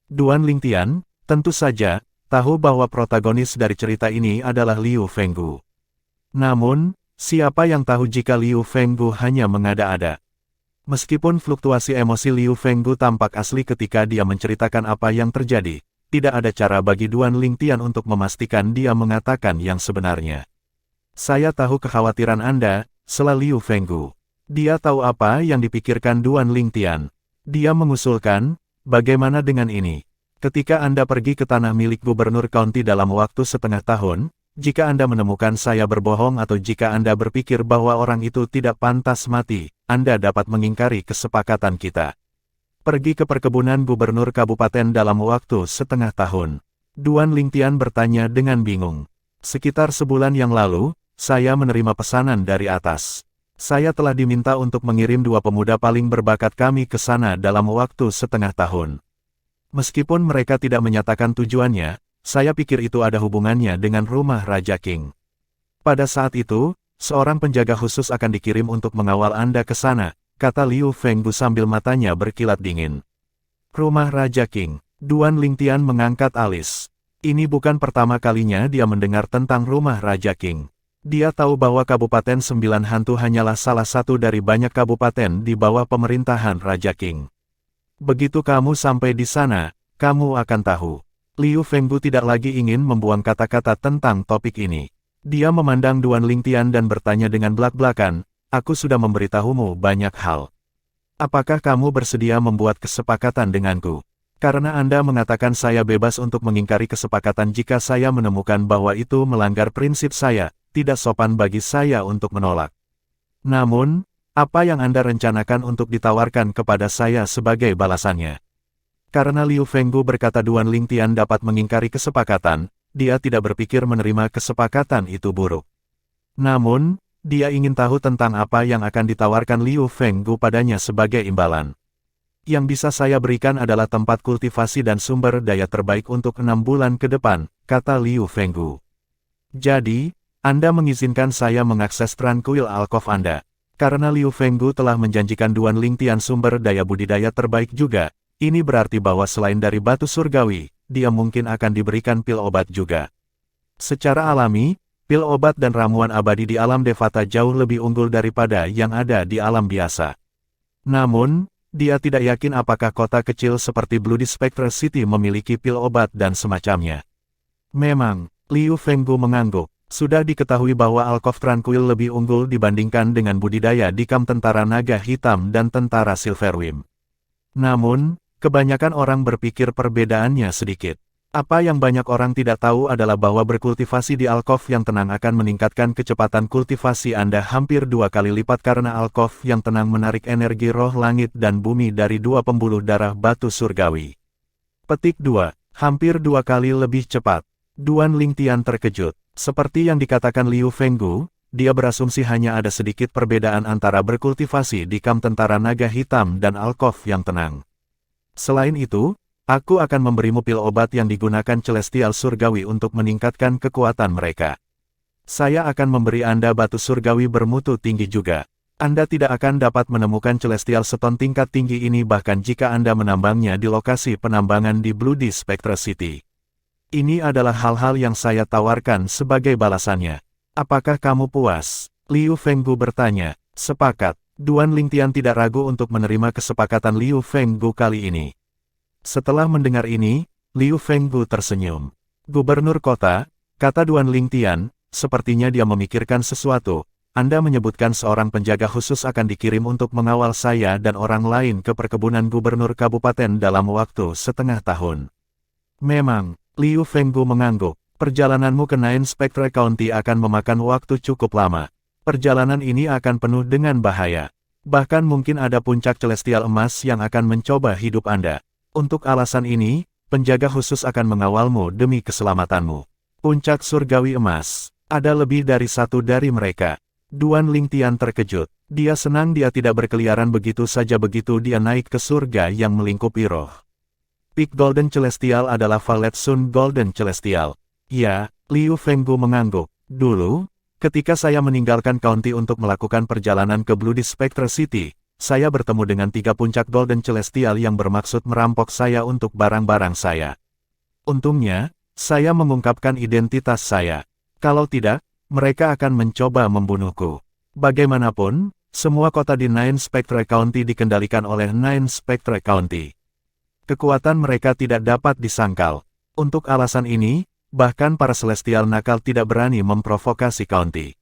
Duan Lingtian, tentu saja, tahu bahwa protagonis dari cerita ini adalah Liu Fenggu. Namun, siapa yang tahu jika Liu Fenggu hanya mengada-ada? Meskipun fluktuasi emosi Liu Fenggu tampak asli ketika dia menceritakan apa yang terjadi, tidak ada cara bagi Duan Lingtian untuk memastikan dia mengatakan yang sebenarnya. Saya tahu kekhawatiran Anda, sela Liu Fenggu. Dia tahu apa yang dipikirkan Duan Lingtian. Dia mengusulkan, bagaimana dengan ini? Ketika Anda pergi ke tanah milik gubernur county dalam waktu setengah tahun, jika Anda menemukan saya berbohong atau jika Anda berpikir bahwa orang itu tidak pantas mati, Anda dapat mengingkari kesepakatan kita. Pergi ke perkebunan gubernur kabupaten dalam waktu setengah tahun. Duan Lingtian bertanya dengan bingung. Sekitar sebulan yang lalu, saya menerima pesanan dari atas. Saya telah diminta untuk mengirim 2 pemuda paling berbakat kami ke sana dalam waktu setengah tahun. Meskipun mereka tidak menyatakan tujuannya, saya pikir itu ada hubungannya dengan rumah Raja King. Pada saat itu, seorang penjaga khusus akan dikirim untuk mengawal Anda ke sana, kata Liu Fenggu sambil matanya berkilat dingin. Rumah Raja King. Duan Lingtian mengangkat alis. Ini bukan pertama kalinya dia mendengar tentang rumah Raja King. Dia tahu bahwa Kabupaten Sembilan Hantu hanyalah salah satu dari banyak kabupaten di bawah pemerintahan Raja King. Begitu kamu sampai di sana, kamu akan tahu. Liu Fenggu tidak lagi ingin membuang kata-kata tentang topik ini. Dia memandang Duan Lingtian dan bertanya dengan belak-belakan, aku sudah memberitahumu banyak hal. Apakah kamu bersedia membuat kesepakatan denganku? Karena Anda mengatakan saya bebas untuk mengingkari kesepakatan jika saya menemukan bahwa itu melanggar prinsip saya, tidak sopan bagi saya untuk menolak. Namun, apa yang Anda rencanakan untuk ditawarkan kepada saya sebagai balasannya? Karena Liu Fenggu berkata Duan Lingtian dapat mengingkari kesepakatan, dia tidak berpikir menerima kesepakatan itu buruk. Namun, dia ingin tahu tentang apa yang akan ditawarkan Liu Fenggu padanya sebagai imbalan. Yang bisa saya berikan adalah tempat kultivasi dan sumber daya terbaik untuk 6 bulan ke depan, kata Liu Fenggu. Jadi, Anda mengizinkan saya mengakses Tranquil Alcove Anda. Karena Liu Fenggu telah menjanjikan Duan Lingtian sumber daya budidaya terbaik juga, ini berarti bahwa selain dari batu surgawi, dia mungkin akan diberikan pil obat juga. Secara alami, pil obat dan ramuan abadi di alam Devata jauh lebih unggul daripada yang ada di alam biasa. Namun, dia tidak yakin apakah kota kecil seperti Bloody Spectre City memiliki pil obat dan semacamnya. Memang, Liu Fenggu mengangguk. Sudah diketahui bahwa Alcove Tranquil lebih unggul dibandingkan dengan budidaya di kamp tentara naga hitam dan tentara Silverwing. Namun, kebanyakan orang berpikir perbedaannya sedikit. Apa yang banyak orang tidak tahu adalah bahwa berkultivasi di Alcove yang tenang akan meningkatkan kecepatan kultivasi Anda hampir 2 kali lipat karena Alcove yang tenang menarik energi roh langit dan bumi dari 2 pembuluh darah batu surgawi. Petik 2. Hampir 2 kali lebih cepat. Duan Lingtian terkejut. Seperti yang dikatakan Liu Fenggu, dia berasumsi hanya ada sedikit perbedaan antara berkultivasi di kamp tentara naga hitam dan Alcove yang tenang. Selain itu, Aku akan memberimu pil obat yang digunakan Celestial Surgawi untuk meningkatkan kekuatan mereka. Saya akan memberi Anda batu surgawi bermutu tinggi juga. Anda tidak akan dapat menemukan Celestial Stone tingkat tinggi ini bahkan jika Anda menambangnya di lokasi penambangan di Bloody Spectre City. Ini adalah hal-hal yang saya tawarkan sebagai balasannya. Apakah kamu puas? Liu Fenggu bertanya. Sepakat. Duan Lingtian tidak ragu untuk menerima kesepakatan Liu Fenggu kali ini. Setelah mendengar ini, Liu Fenggu tersenyum. Gubernur kota, kata Duan Lingtian, sepertinya dia memikirkan sesuatu. Anda menyebutkan seorang penjaga khusus akan dikirim untuk mengawal saya dan orang lain ke perkebunan gubernur kabupaten dalam waktu setengah tahun. Memang, Liu Fenggu mengangguk. Perjalananmu ke Nine Spectre County akan memakan waktu cukup lama. Perjalanan ini akan penuh dengan bahaya. Bahkan mungkin ada puncak celestial emas yang akan mencoba hidup Anda. Untuk alasan ini, penjaga khusus akan mengawalmu demi keselamatanmu. Puncak surgawi emas. Ada lebih dari satu dari mereka. Duan Lingtian terkejut. Dia senang dia tidak berkeliaran begitu saja begitu dia naik ke surga yang melingkupi roh. Peak Golden Celestial adalah Valet Sun Golden Celestial. Ya, Liu Fenggu mengangguk. Dulu, ketika saya meninggalkan county untuk melakukan perjalanan ke Bloody Spectre City, saya bertemu dengan 3 puncak Golden Celestial yang bermaksud merampok saya untuk barang-barang saya. Untungnya, saya mengungkapkan identitas saya. Kalau tidak, mereka akan mencoba membunuhku. Bagaimanapun, semua kota di Nine Spectre County dikendalikan oleh Nine Spectre County. Kekuatan mereka tidak dapat disangkal. Untuk alasan ini, bahkan para celestial nakal tidak berani memprovokasi county.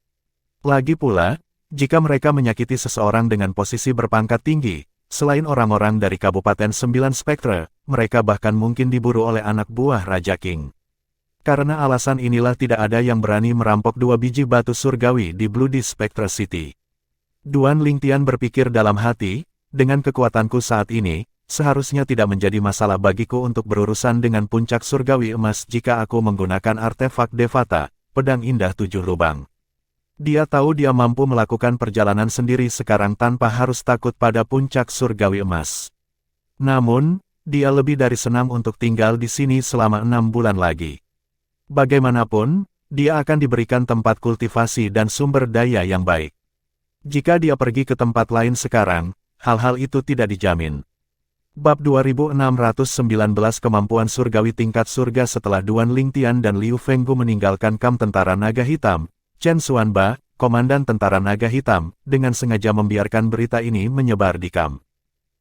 Lagi pula, jika mereka menyakiti seseorang dengan posisi berpangkat tinggi, selain orang-orang dari Kabupaten 9 Spectre, mereka bahkan mungkin diburu oleh anak buah Raja King. Karena alasan inilah tidak ada yang berani merampok 2 biji batu surgawi di Bloody Spectre City. Duan Lingtian berpikir dalam hati, dengan kekuatanku saat ini, seharusnya tidak menjadi masalah bagiku untuk berurusan dengan puncak surgawi emas jika aku menggunakan artefak Devata, pedang indah 7 lubang. Dia tahu dia mampu melakukan perjalanan sendiri sekarang tanpa harus takut pada puncak surgawi emas. Namun, dia lebih dari senang untuk tinggal di sini selama 6 bulan lagi. Bagaimanapun, dia akan diberikan tempat kultivasi dan sumber daya yang baik. Jika dia pergi ke tempat lain sekarang, hal-hal itu tidak dijamin. Bab 2619 Kemampuan Surgawi Tingkat Surga. Setelah Duan Lingtian dan Liu Fenggu meninggalkan kamp tentara naga hitam, Chen Xuanba, komandan tentara naga hitam, dengan sengaja membiarkan berita ini menyebar di kamp.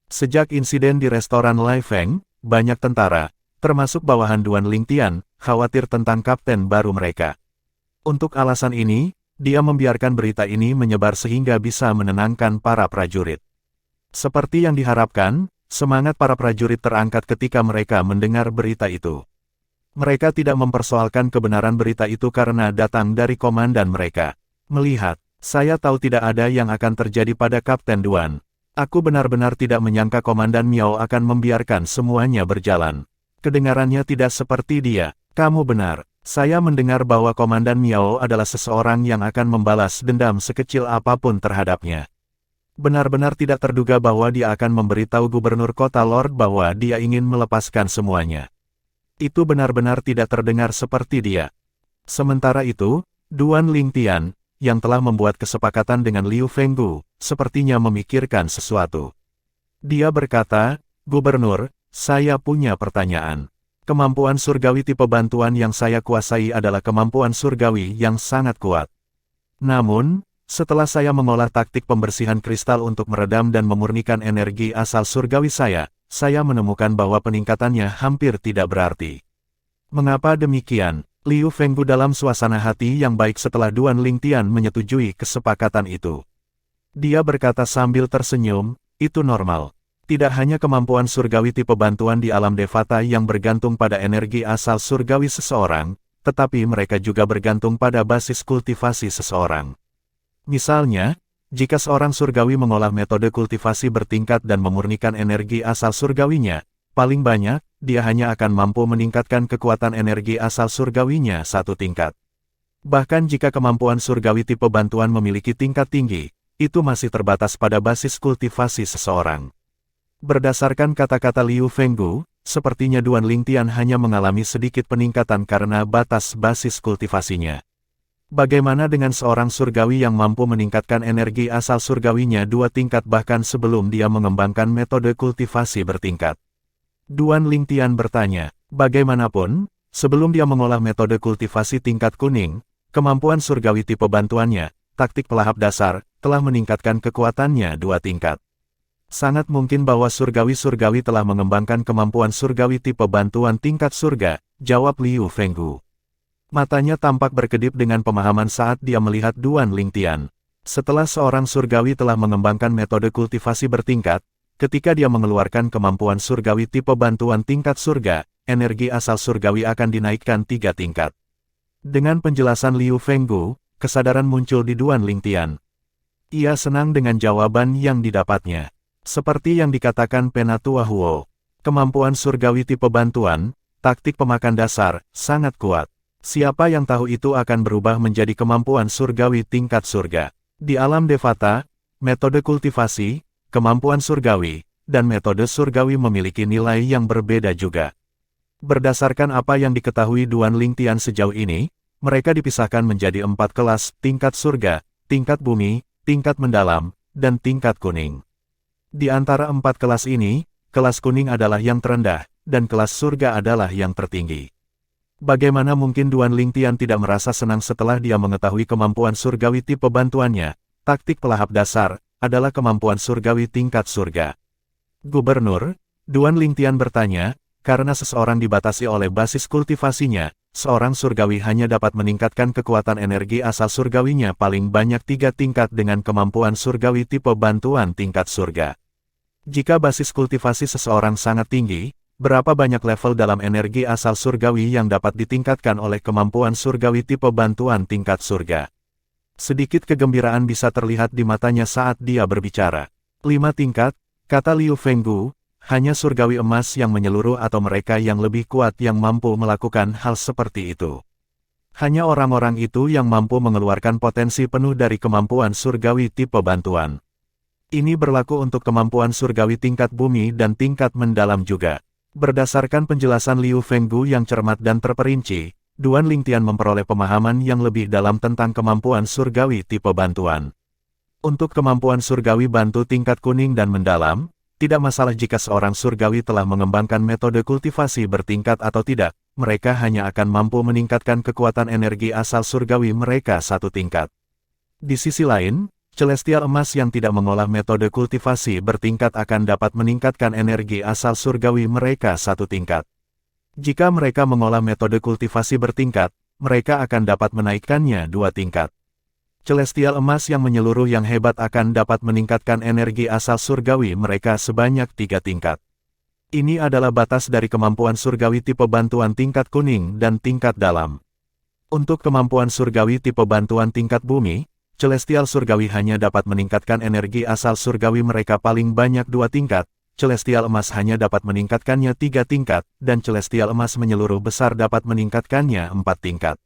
Sejak insiden di restoran Lai Feng, banyak tentara, termasuk bawahan Duan Lingtian, khawatir tentang kapten baru mereka. Untuk alasan ini, dia membiarkan berita ini menyebar sehingga bisa menenangkan para prajurit. Seperti yang diharapkan, semangat para prajurit terangkat ketika mereka mendengar berita itu. Mereka tidak mempersoalkan kebenaran berita itu karena datang dari komandan mereka. Melihat, saya tahu tidak ada yang akan terjadi pada Kapten Duan. Aku benar-benar tidak menyangka Komandan Miao akan membiarkan semuanya berjalan. Kedengarannya tidak seperti dia. Kamu benar. Saya mendengar bahwa Komandan Miao adalah seseorang yang akan membalas dendam sekecil apapun terhadapnya. Benar-benar tidak terduga bahwa dia akan memberitahu gubernur kota Lord bahwa dia ingin melepaskan semuanya. Itu benar-benar tidak terdengar seperti dia. Sementara itu, Duan Lingtian, yang telah membuat kesepakatan dengan Liu Fenggu, sepertinya memikirkan sesuatu. Dia berkata, "Gubernur, saya punya pertanyaan. Kemampuan surgawi tipe bantuan yang saya kuasai adalah kemampuan surgawi yang sangat kuat. Namun, setelah saya mengolah taktik pembersihan kristal untuk meredam dan memurnikan energi asal surgawi saya menemukan bahwa peningkatannya hampir tidak berarti." Mengapa demikian? Liu Fenggu dalam suasana hati yang baik setelah Duan Lingtian menyetujui kesepakatan itu. Dia berkata sambil tersenyum, "Itu normal. Tidak hanya kemampuan surgawi tipe bantuan di alam Devata yang bergantung pada energi asal surgawi seseorang, tetapi mereka juga bergantung pada basis kultivasi seseorang. Misalnya, jika seorang surgawi mengolah metode kultivasi bertingkat dan memurnikan energi asal surgawinya, paling banyak, dia hanya akan mampu meningkatkan kekuatan energi asal surgawinya 1 tingkat. Bahkan jika kemampuan surgawi tipe bantuan memiliki tingkat tinggi, itu masih terbatas pada basis kultivasi seseorang." Berdasarkan kata-kata Liu Fenggu, sepertinya Duan Lingtian hanya mengalami sedikit peningkatan karena batas basis kultivasinya. Bagaimana dengan seorang surgawi yang mampu meningkatkan energi asal surgawinya 2 tingkat bahkan sebelum dia mengembangkan metode kultivasi bertingkat? Duan Lingtian bertanya. Bagaimanapun, sebelum dia mengolah metode kultivasi tingkat kuning, kemampuan surgawi tipe bantuannya, taktik pelahap dasar, telah meningkatkan kekuatannya 2 tingkat. Sangat mungkin bahwa surgawi-surgawi telah mengembangkan kemampuan surgawi tipe bantuan tingkat surga, jawab Liu Fenggu. Matanya tampak berkedip dengan pemahaman saat dia melihat Duan Lingtian. Setelah seorang surgawi telah mengembangkan metode kultivasi bertingkat, ketika dia mengeluarkan kemampuan surgawi tipe bantuan tingkat surga, energi asal surgawi akan dinaikkan 3 tingkat. Dengan penjelasan Liu Fenggu, kesadaran muncul di Duan Lingtian. Ia senang dengan jawaban yang didapatnya. Seperti yang dikatakan Penatua Huo, kemampuan surgawi tipe bantuan, taktik pemakan dasar, sangat kuat. Siapa yang tahu itu akan berubah menjadi kemampuan surgawi tingkat surga. Di alam Devata, metode kultivasi, kemampuan surgawi, dan metode surgawi memiliki nilai yang berbeda juga. Berdasarkan apa yang diketahui Duan Lingtian sejauh ini, mereka dipisahkan menjadi 4 kelas, tingkat surga, tingkat bumi, tingkat mendalam, dan tingkat kuning. Di antara 4 kelas ini, kelas kuning adalah yang terendah, dan kelas surga adalah yang tertinggi. Bagaimana mungkin Duan Lingtian tidak merasa senang setelah dia mengetahui kemampuan surgawi tipe bantuannya, taktik pelahap dasar, adalah kemampuan surgawi tingkat surga. Gubernur, Duan Lingtian bertanya, karena seseorang dibatasi oleh basis kultivasinya, seorang surgawi hanya dapat meningkatkan kekuatan energi asal surgawinya paling banyak 3 tingkat dengan kemampuan surgawi tipe bantuan tingkat surga. Jika basis kultivasi seseorang sangat tinggi, berapa banyak level dalam energi asal surgawi yang dapat ditingkatkan oleh kemampuan surgawi tipe bantuan tingkat surga? Sedikit kegembiraan bisa terlihat di matanya saat dia berbicara. 5 tingkat, kata Liu Fenggu, hanya surgawi emas yang menyeluruh atau mereka yang lebih kuat yang mampu melakukan hal seperti itu. Hanya orang-orang itu yang mampu mengeluarkan potensi penuh dari kemampuan surgawi tipe bantuan. Ini berlaku untuk kemampuan surgawi tingkat bumi dan tingkat mendalam juga. Berdasarkan penjelasan Liu Fenggu yang cermat dan terperinci, Duan Lingtian memperoleh pemahaman yang lebih dalam tentang kemampuan surgawi tipe bantuan. Untuk kemampuan surgawi bantu tingkat kuning dan mendalam, tidak masalah jika seorang surgawi telah mengembangkan metode kultivasi bertingkat atau tidak, mereka hanya akan mampu meningkatkan kekuatan energi asal surgawi mereka 1 tingkat. Di sisi lain, Celestial emas yang tidak mengolah metode kultivasi bertingkat akan dapat meningkatkan energi asal surgawi mereka 1 tingkat. Jika mereka mengolah metode kultivasi bertingkat, mereka akan dapat menaikkannya 2 tingkat. Celestial emas yang menyeluruh yang hebat akan dapat meningkatkan energi asal surgawi mereka sebanyak 3 tingkat. Ini adalah batas dari kemampuan surgawi tipe bantuan tingkat kuning dan tingkat dalam. Untuk kemampuan surgawi tipe bantuan tingkat bumi, Celestial surgawi hanya dapat meningkatkan energi asal surgawi mereka paling banyak 2 tingkat, Celestial emas hanya dapat meningkatkannya 3 tingkat, dan Celestial emas menyeluruh besar dapat meningkatkannya 4 tingkat.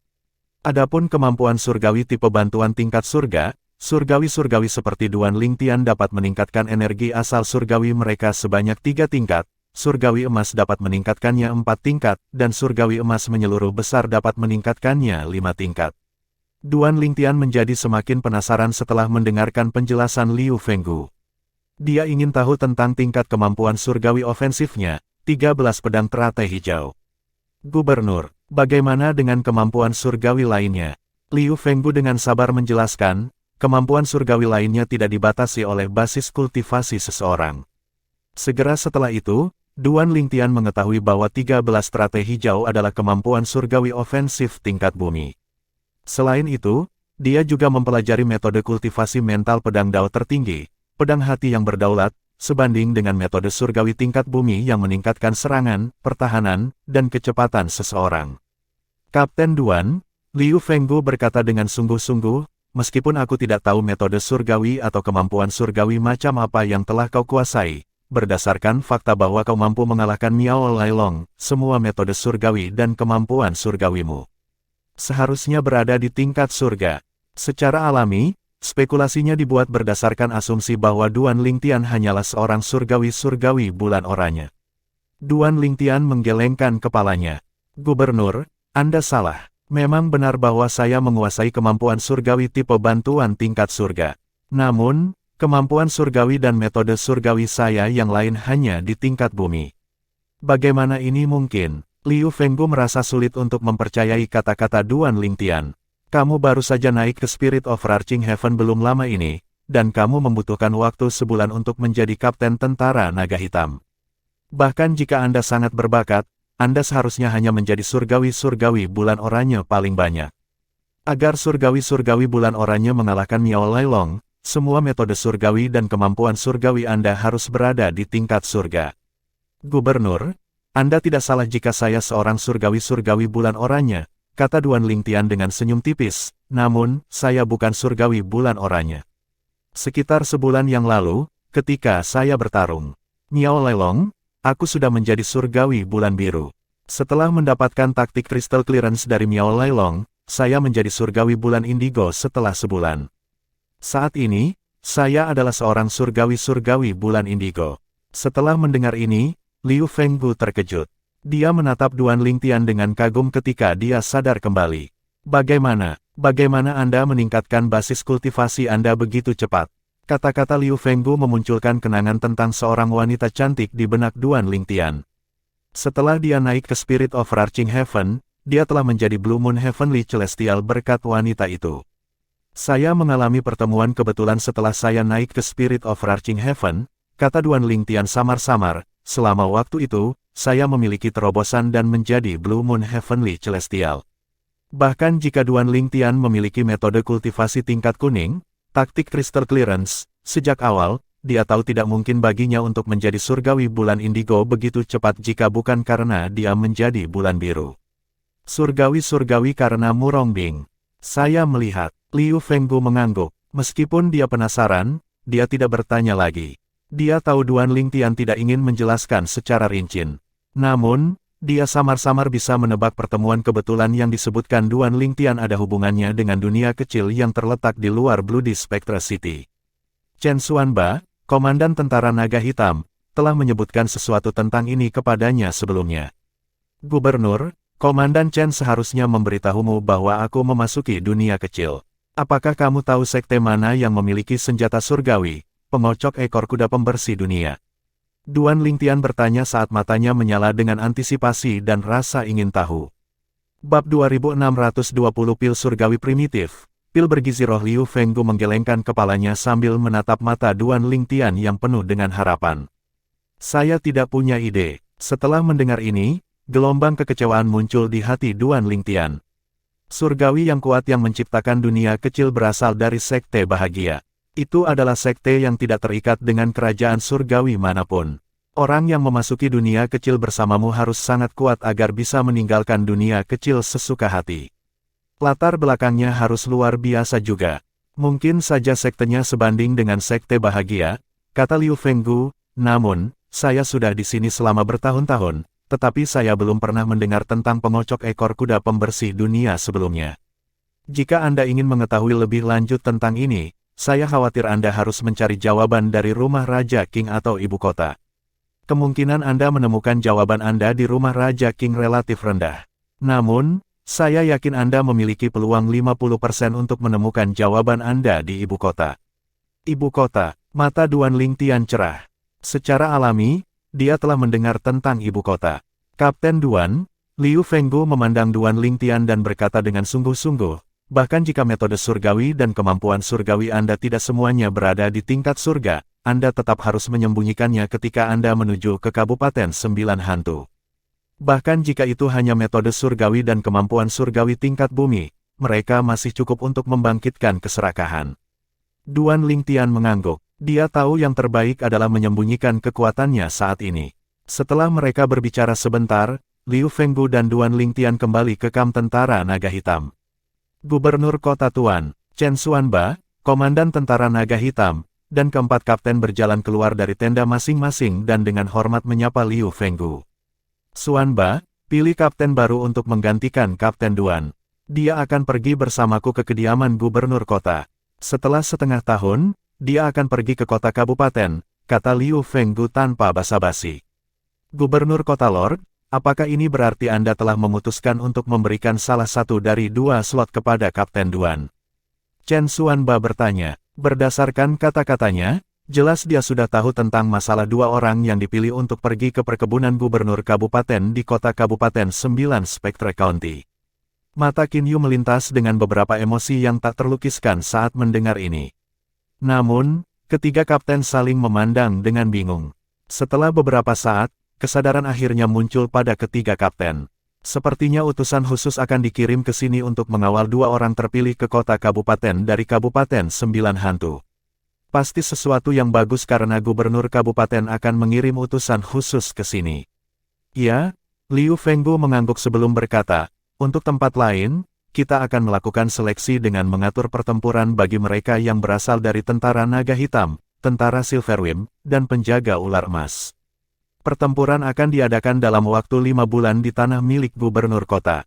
Adapun kemampuan surgawi tipe bantuan tingkat surga, surgawi-surgawi seperti Duan Lingtian dapat meningkatkan energi asal surgawi mereka sebanyak 3 tingkat, surgawi emas dapat meningkatkannya 4 tingkat, dan surgawi emas menyeluruh besar dapat meningkatkannya 5 tingkat. Duan Lingtian menjadi semakin penasaran setelah mendengarkan penjelasan Liu Fenggu. Dia ingin tahu tentang tingkat kemampuan surgawi ofensifnya, 13 pedang teratai hijau. Gubernur, bagaimana dengan kemampuan surgawi lainnya? Liu Fenggu dengan sabar menjelaskan, kemampuan surgawi lainnya tidak dibatasi oleh basis kultivasi seseorang. Segera setelah itu, Duan Lingtian mengetahui bahwa 13 teratai hijau adalah kemampuan surgawi ofensif tingkat bumi. Selain itu, dia juga mempelajari metode kultivasi mental pedang dao tertinggi, pedang hati yang berdaulat, sebanding dengan metode surgawi tingkat bumi yang meningkatkan serangan, pertahanan, dan kecepatan seseorang. Kapten Duan, Liu Fenggu berkata dengan sungguh-sungguh, meskipun aku tidak tahu metode surgawi atau kemampuan surgawi macam apa yang telah kau kuasai, berdasarkan fakta bahwa kau mampu mengalahkan Miao Lailong, semua metode surgawi dan kemampuan surgawimu seharusnya berada di tingkat surga. Secara alami, spekulasinya dibuat berdasarkan asumsi bahwa Duan Lingtian hanyalah seorang surgawi-surgawi bulan oranye. Duan Lingtian menggelengkan kepalanya. Gubernur, Anda salah. Memang benar bahwa saya menguasai kemampuan surgawi tipe bantuan tingkat surga. Namun, kemampuan surgawi dan metode surgawi saya yang lain hanya di tingkat bumi. Bagaimana ini mungkin? Liu Fenggu merasa sulit untuk mempercayai kata-kata Duan Lingtian. Kamu baru saja naik ke Spirit of Arching Heaven belum lama ini, dan kamu membutuhkan waktu sebulan untuk menjadi kapten tentara naga hitam. Bahkan jika Anda sangat berbakat, Anda seharusnya hanya menjadi surgawi-surgawi bulan oranye paling banyak. Agar surgawi-surgawi bulan oranye mengalahkan Miao Lailong, semua metode surgawi dan kemampuan surgawi Anda harus berada di tingkat surga. Gubernur, Anda tidak salah jika saya seorang surgawi-surgawi bulan oranye, kata Duan Lingtian dengan senyum tipis, namun, saya bukan surgawi bulan oranye. Sekitar sebulan yang lalu, ketika saya bertarung, Miao Lailong, aku sudah menjadi surgawi bulan biru. Setelah mendapatkan taktik Crystal Clearance dari Miao Lailong, saya menjadi surgawi bulan indigo setelah sebulan. Saat ini, saya adalah seorang surgawi-surgawi bulan indigo. Setelah mendengar ini, Liu Fenggu terkejut. Dia menatap Duan Lingtian dengan kagum ketika dia sadar kembali. Bagaimana Anda meningkatkan basis kultivasi Anda begitu cepat? Kata-kata Liu Fenggu memunculkan kenangan tentang seorang wanita cantik di benak Duan Lingtian. Setelah dia naik ke Spirit of Arching Heaven, dia telah menjadi Blue Moon Heavenly Celestial berkat wanita itu. Saya mengalami pertemuan kebetulan setelah saya naik ke Spirit of Arching Heaven, kata Duan Lingtian samar-samar, selama waktu itu, saya memiliki terobosan dan menjadi Blue Moon Heavenly Celestial. Bahkan jika Duan Lingtian memiliki metode kultivasi tingkat kuning, taktik Crystal Clearance, sejak awal, dia tahu tidak mungkin baginya untuk menjadi surgawi bulan indigo begitu cepat jika bukan karena dia menjadi bulan biru. Surgawi-surgawi karena Murongbing. Saya melihat, Liu Fenggu mengangguk. Meskipun dia penasaran, dia tidak bertanya lagi. Dia tahu Duan Lingtian tidak ingin menjelaskan secara rinci. Namun, dia samar-samar bisa menebak pertemuan kebetulan yang disebutkan Duan Lingtian ada hubungannya dengan dunia kecil yang terletak di luar Bloody Spectre City. Chen Xuanba, Komandan Tentara Naga Hitam, telah menyebutkan sesuatu tentang ini kepadanya sebelumnya. Gubernur, Komandan Chen seharusnya memberitahumu bahwa aku memasuki dunia kecil. Apakah kamu tahu sekte mana yang memiliki senjata surgawi, pengocok ekor kuda pembersih dunia? Duan Lingtian bertanya saat matanya menyala dengan antisipasi dan rasa ingin tahu. Bab 2620 Pil Surgawi Primitif. Pil bergizi roh. Liu Fenggu menggelengkan kepalanya sambil menatap mata Duan Lingtian yang penuh dengan harapan. Saya tidak punya ide. Setelah mendengar ini, gelombang kekecewaan muncul di hati Duan Lingtian. Surgawi yang kuat yang menciptakan dunia kecil berasal dari sekte bahagia. Itu adalah sekte yang tidak terikat dengan kerajaan surgawi manapun. Orang yang memasuki dunia kecil bersamamu harus sangat kuat agar bisa meninggalkan dunia kecil sesuka hati. Latar belakangnya harus luar biasa juga. Mungkin saja sektenya sebanding dengan sekte bahagia, kata Liu Fenggu, namun, saya sudah di sini selama bertahun-tahun, tetapi saya belum pernah mendengar tentang pengocok ekor kuda pembersih dunia sebelumnya. Jika Anda ingin mengetahui lebih lanjut tentang ini, saya khawatir Anda harus mencari jawaban dari rumah Raja King atau ibu kota. Kemungkinan Anda menemukan jawaban Anda di rumah Raja King relatif rendah. Namun, saya yakin Anda memiliki peluang 50% untuk menemukan jawaban Anda di ibu kota. Ibu kota, mata Duan Lingtian cerah. Secara alami, dia telah mendengar tentang ibu kota. Kapten Duan, Liu Fenggu memandang Duan Lingtian dan berkata dengan sungguh-sungguh, bahkan jika metode surgawi dan kemampuan surgawi Anda tidak semuanya berada di tingkat surga, Anda tetap harus menyembunyikannya ketika Anda menuju ke Kabupaten Sembilan Hantu. Bahkan jika itu hanya metode surgawi dan kemampuan surgawi tingkat bumi, mereka masih cukup untuk membangkitkan keserakahan. Duan Lingtian mengangguk. Dia tahu yang terbaik adalah menyembunyikan kekuatannya saat ini. Setelah mereka berbicara sebentar, Liu Fenggu dan Duan Lingtian kembali ke kamp tentara naga hitam. Gubernur Kota Tuan, Chen Xuanba, Komandan Tentara Naga Hitam, dan keempat kapten berjalan keluar dari tenda masing-masing dan dengan hormat menyapa Liu Fenggu. Xuanba, pilih kapten baru untuk menggantikan Kapten Duan. Dia akan pergi bersamaku ke kediaman gubernur kota. Setelah setengah tahun, dia akan pergi ke kota kabupaten, kata Liu Fenggu tanpa basa-basi. Gubernur Kota Lord, apakah ini berarti Anda telah memutuskan untuk memberikan salah satu dari dua slot kepada Kapten Duan? Chen Xuanba bertanya. Berdasarkan kata-katanya, jelas dia sudah tahu tentang masalah dua orang yang dipilih untuk pergi ke perkebunan gubernur kabupaten di kota Kabupaten 9 Spectre County. Mata Qin Yu melintas dengan beberapa emosi yang tak terlukiskan saat mendengar ini. Namun, ketiga kapten saling memandang dengan bingung. Setelah beberapa saat, kesadaran akhirnya muncul pada ketiga kapten. Sepertinya utusan khusus akan dikirim ke sini untuk mengawal dua orang terpilih ke kota kabupaten dari Kabupaten 9 Hantu. Pasti sesuatu yang bagus karena gubernur kabupaten akan mengirim utusan khusus ke sini. Ya, Liu Fenggu mengangguk sebelum berkata, untuk tempat lain, kita akan melakukan seleksi dengan mengatur pertempuran bagi mereka yang berasal dari tentara naga hitam, tentara Silverwing, dan penjaga ular emas. Pertempuran akan diadakan dalam waktu 5 bulan di tanah milik gubernur kota.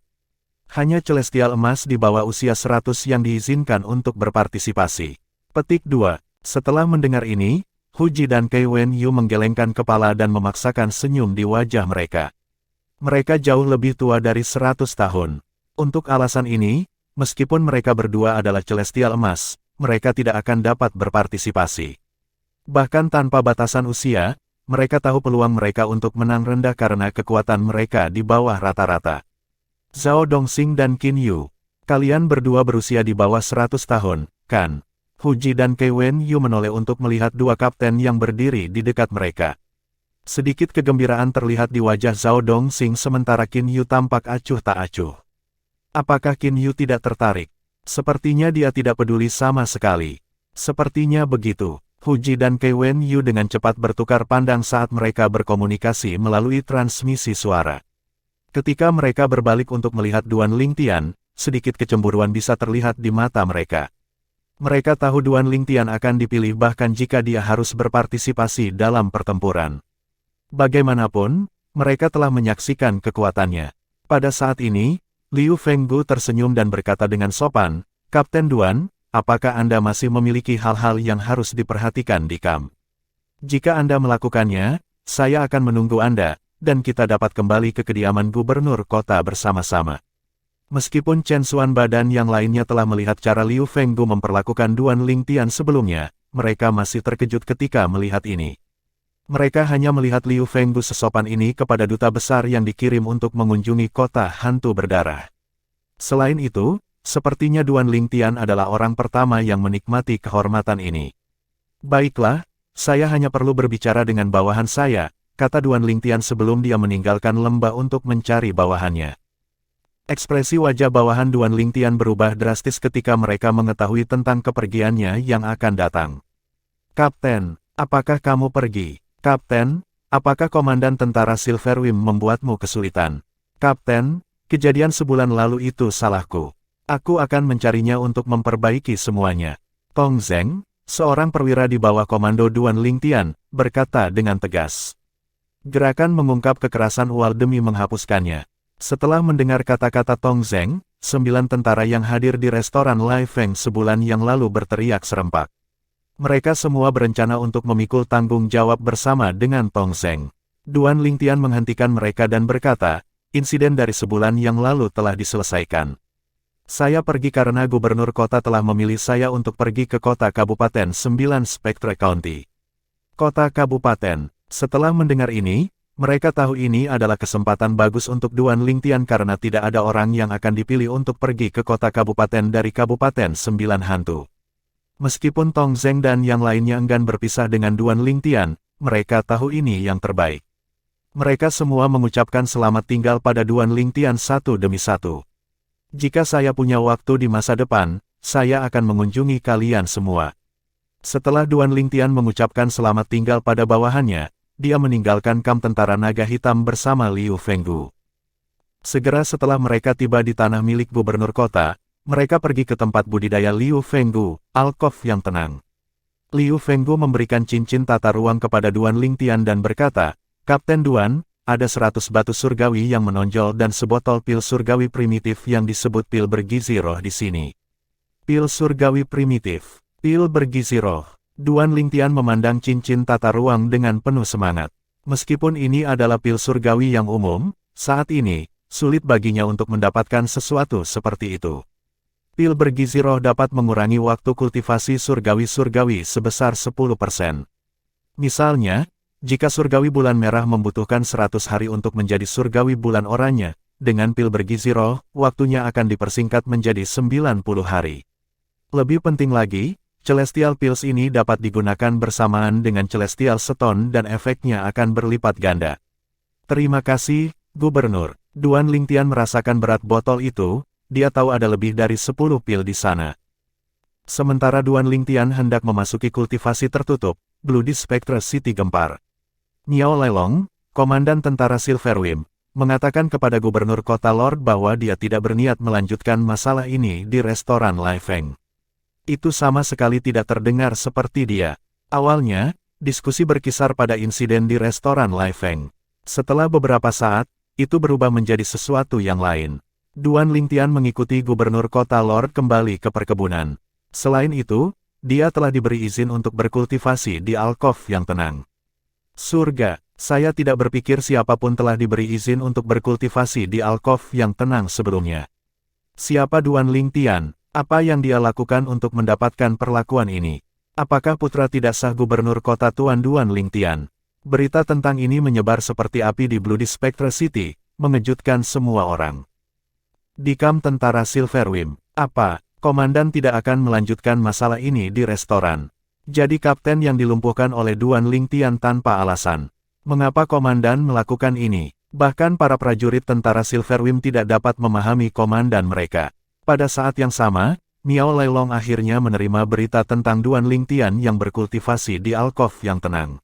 Hanya Celestial emas di bawah usia 100 yang diizinkan untuk berpartisipasi. Petik 2. Setelah mendengar ini, Huji dan Kei Wen Yu menggelengkan kepala dan memaksakan senyum di wajah mereka. Mereka jauh lebih tua dari 100 tahun. Untuk alasan ini, meskipun mereka berdua adalah Celestial emas, mereka tidak akan dapat berpartisipasi. Bahkan tanpa batasan usia, mereka tahu peluang mereka untuk menang rendah karena kekuatan mereka di bawah rata-rata. Zhao Dongxing dan Qin Yu, kalian berdua berusia di bawah 100 tahun, kan? Huji dan Kei Wen Yu menoleh untuk melihat dua kapten yang berdiri di dekat mereka. Sedikit kegembiraan terlihat di wajah Zhao Dongxing sementara Qin Yu tampak acuh tak acuh. Apakah Qin Yu tidak tertarik? Sepertinya dia tidak peduli sama sekali. Sepertinya begitu. Huji dan Kei Wen Yu dengan cepat bertukar pandang saat mereka berkomunikasi melalui transmisi suara. Ketika mereka berbalik untuk melihat Duan Lingtian, sedikit kecemburuan bisa terlihat di mata mereka. Mereka tahu Duan Lingtian akan dipilih bahkan jika dia harus berpartisipasi dalam pertempuran. Bagaimanapun, mereka telah menyaksikan kekuatannya. Pada saat ini, Liu Fenggu tersenyum dan berkata dengan sopan, Kapten Duan, apakah Anda masih memiliki hal-hal yang harus diperhatikan di kamp? Jika Anda melakukannya, saya akan menunggu Anda, dan kita dapat kembali ke kediaman gubernur kota bersama-sama. Meskipun Chen Xuanba dan yang lainnya telah melihat cara Liu Fenggu memperlakukan Duan Lingtian sebelumnya, mereka masih terkejut ketika melihat ini. Mereka hanya melihat Liu Fenggu sesopan ini kepada duta besar yang dikirim untuk mengunjungi kota hantu berdarah. Selain itu, sepertinya Duan Lingtian adalah orang pertama yang menikmati kehormatan ini. Baiklah, saya hanya perlu berbicara dengan bawahan saya, kata Duan Lingtian sebelum dia meninggalkan lembah untuk mencari bawahannya. Ekspresi wajah bawahan Duan Lingtian berubah drastis ketika mereka mengetahui tentang kepergiannya yang akan datang. Kapten, apakah kamu pergi? Kapten, apakah komandan tentara Silverwing membuatmu kesulitan? Kapten, kejadian sebulan lalu itu salahku. Aku akan mencarinya untuk memperbaiki semuanya. Tong Zeng, seorang perwira di bawah komando Duan Lingtian, berkata dengan tegas. Gerakan mengungkap kekerasan Ual demi menghapuskannya. Setelah mendengar kata-kata Tong Zeng, 9 tentara yang hadir di restoran Lai Feng sebulan yang lalu berteriak serempak. Mereka semua berencana untuk memikul tanggung jawab bersama dengan Tong Zeng. Duan Lingtian menghentikan mereka dan berkata, insiden dari sebulan yang lalu telah diselesaikan. Saya pergi karena gubernur kota telah memilih saya untuk pergi ke kota Kabupaten 9 Spectre County. Kota Kabupaten. Setelah mendengar ini, mereka tahu ini adalah kesempatan bagus untuk Duan Lingtian karena tidak ada orang yang akan dipilih untuk pergi ke kota kabupaten dari Kabupaten 9 Hantu. Meskipun Tong Zeng dan yang lainnya enggan berpisah dengan Duan Lingtian, mereka tahu ini yang terbaik. Mereka semua mengucapkan selamat tinggal pada Duan Lingtian satu demi satu. Jika saya punya waktu di masa depan, saya akan mengunjungi kalian semua. Setelah Duan Lingtian mengucapkan selamat tinggal pada bawahannya, dia meninggalkan kamp tentara naga hitam bersama Liu Fenggu. Segera setelah mereka tiba di tanah milik gubernur kota, mereka pergi ke tempat budidaya Liu Fenggu, alkov yang tenang. Liu Fenggu memberikan cincin tata ruang kepada Duan Lingtian dan berkata, Kapten Duan, ada 100 batu surgawi yang menonjol dan sebotol pil surgawi primitif yang disebut pil bergizi roh di sini. Pil surgawi primitif, pil bergizi roh. Duan Lingtian memandang cincin tata ruang dengan penuh semangat. Meskipun ini adalah pil surgawi yang umum, saat ini, sulit baginya untuk mendapatkan sesuatu seperti itu. Pil bergizi roh dapat mengurangi waktu kultivasi surgawi-surgawi sebesar 10%. Misalnya, jika surgawi bulan merah membutuhkan 100 hari untuk menjadi surgawi bulan oranye, dengan pil bergizi roh, waktunya akan dipersingkat menjadi 90 hari. Lebih penting lagi, Celestial Pills ini dapat digunakan bersamaan dengan Celestial Stone dan efeknya akan berlipat ganda. Terima kasih, Gubernur. Duan Lingtian merasakan berat botol itu, dia tahu ada lebih dari 10 pil di sana. Sementara Duan Lingtian hendak memasuki kultivasi tertutup, Bloody Spectre City gempar. Niao Lelong, Komandan Tentara Silverwim, mengatakan kepada Gubernur Kota Lord bahwa dia tidak berniat melanjutkan masalah ini di restoran Lai Feng. Itu sama sekali tidak terdengar seperti dia. Awalnya, diskusi berkisar pada insiden di restoran Lai Feng. Setelah beberapa saat, itu berubah menjadi sesuatu yang lain. Duan Lingtian mengikuti Gubernur Kota Lord kembali ke perkebunan. Selain itu, dia telah diberi izin untuk berkultivasi di alkov yang tenang. Surga, saya tidak berpikir siapapun telah diberi izin untuk berkultivasi di alkov yang tenang sebelumnya. Siapa Duan Lingtian? Apa yang dia lakukan untuk mendapatkan perlakuan ini? Apakah putra tidak sah Gubernur Kota Tuan Duan Lingtian? Berita tentang ini menyebar seperti api di Bloody Spectre City, mengejutkan semua orang. Di kamp tentara Silverwim, apa? Komandan tidak akan melanjutkan masalah ini di restoran. Jadi kapten yang dilumpuhkan oleh Duan Lingtian tanpa alasan. Mengapa komandan melakukan ini? Bahkan para prajurit tentara Silverwim tidak dapat memahami komandan mereka. Pada saat yang sama, Miao Lelong akhirnya menerima berita tentang Duan Lingtian yang berkultivasi di alkov yang tenang.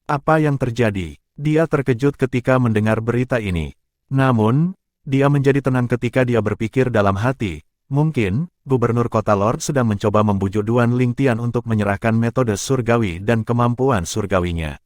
Apa yang terjadi? Dia terkejut ketika mendengar berita ini. Namun, dia menjadi tenang ketika dia berpikir dalam hati, mungkin, Gubernur Kota Lord sedang mencoba membujuk Duan Lingtian untuk menyerahkan metode surgawi dan kemampuan surgawinya.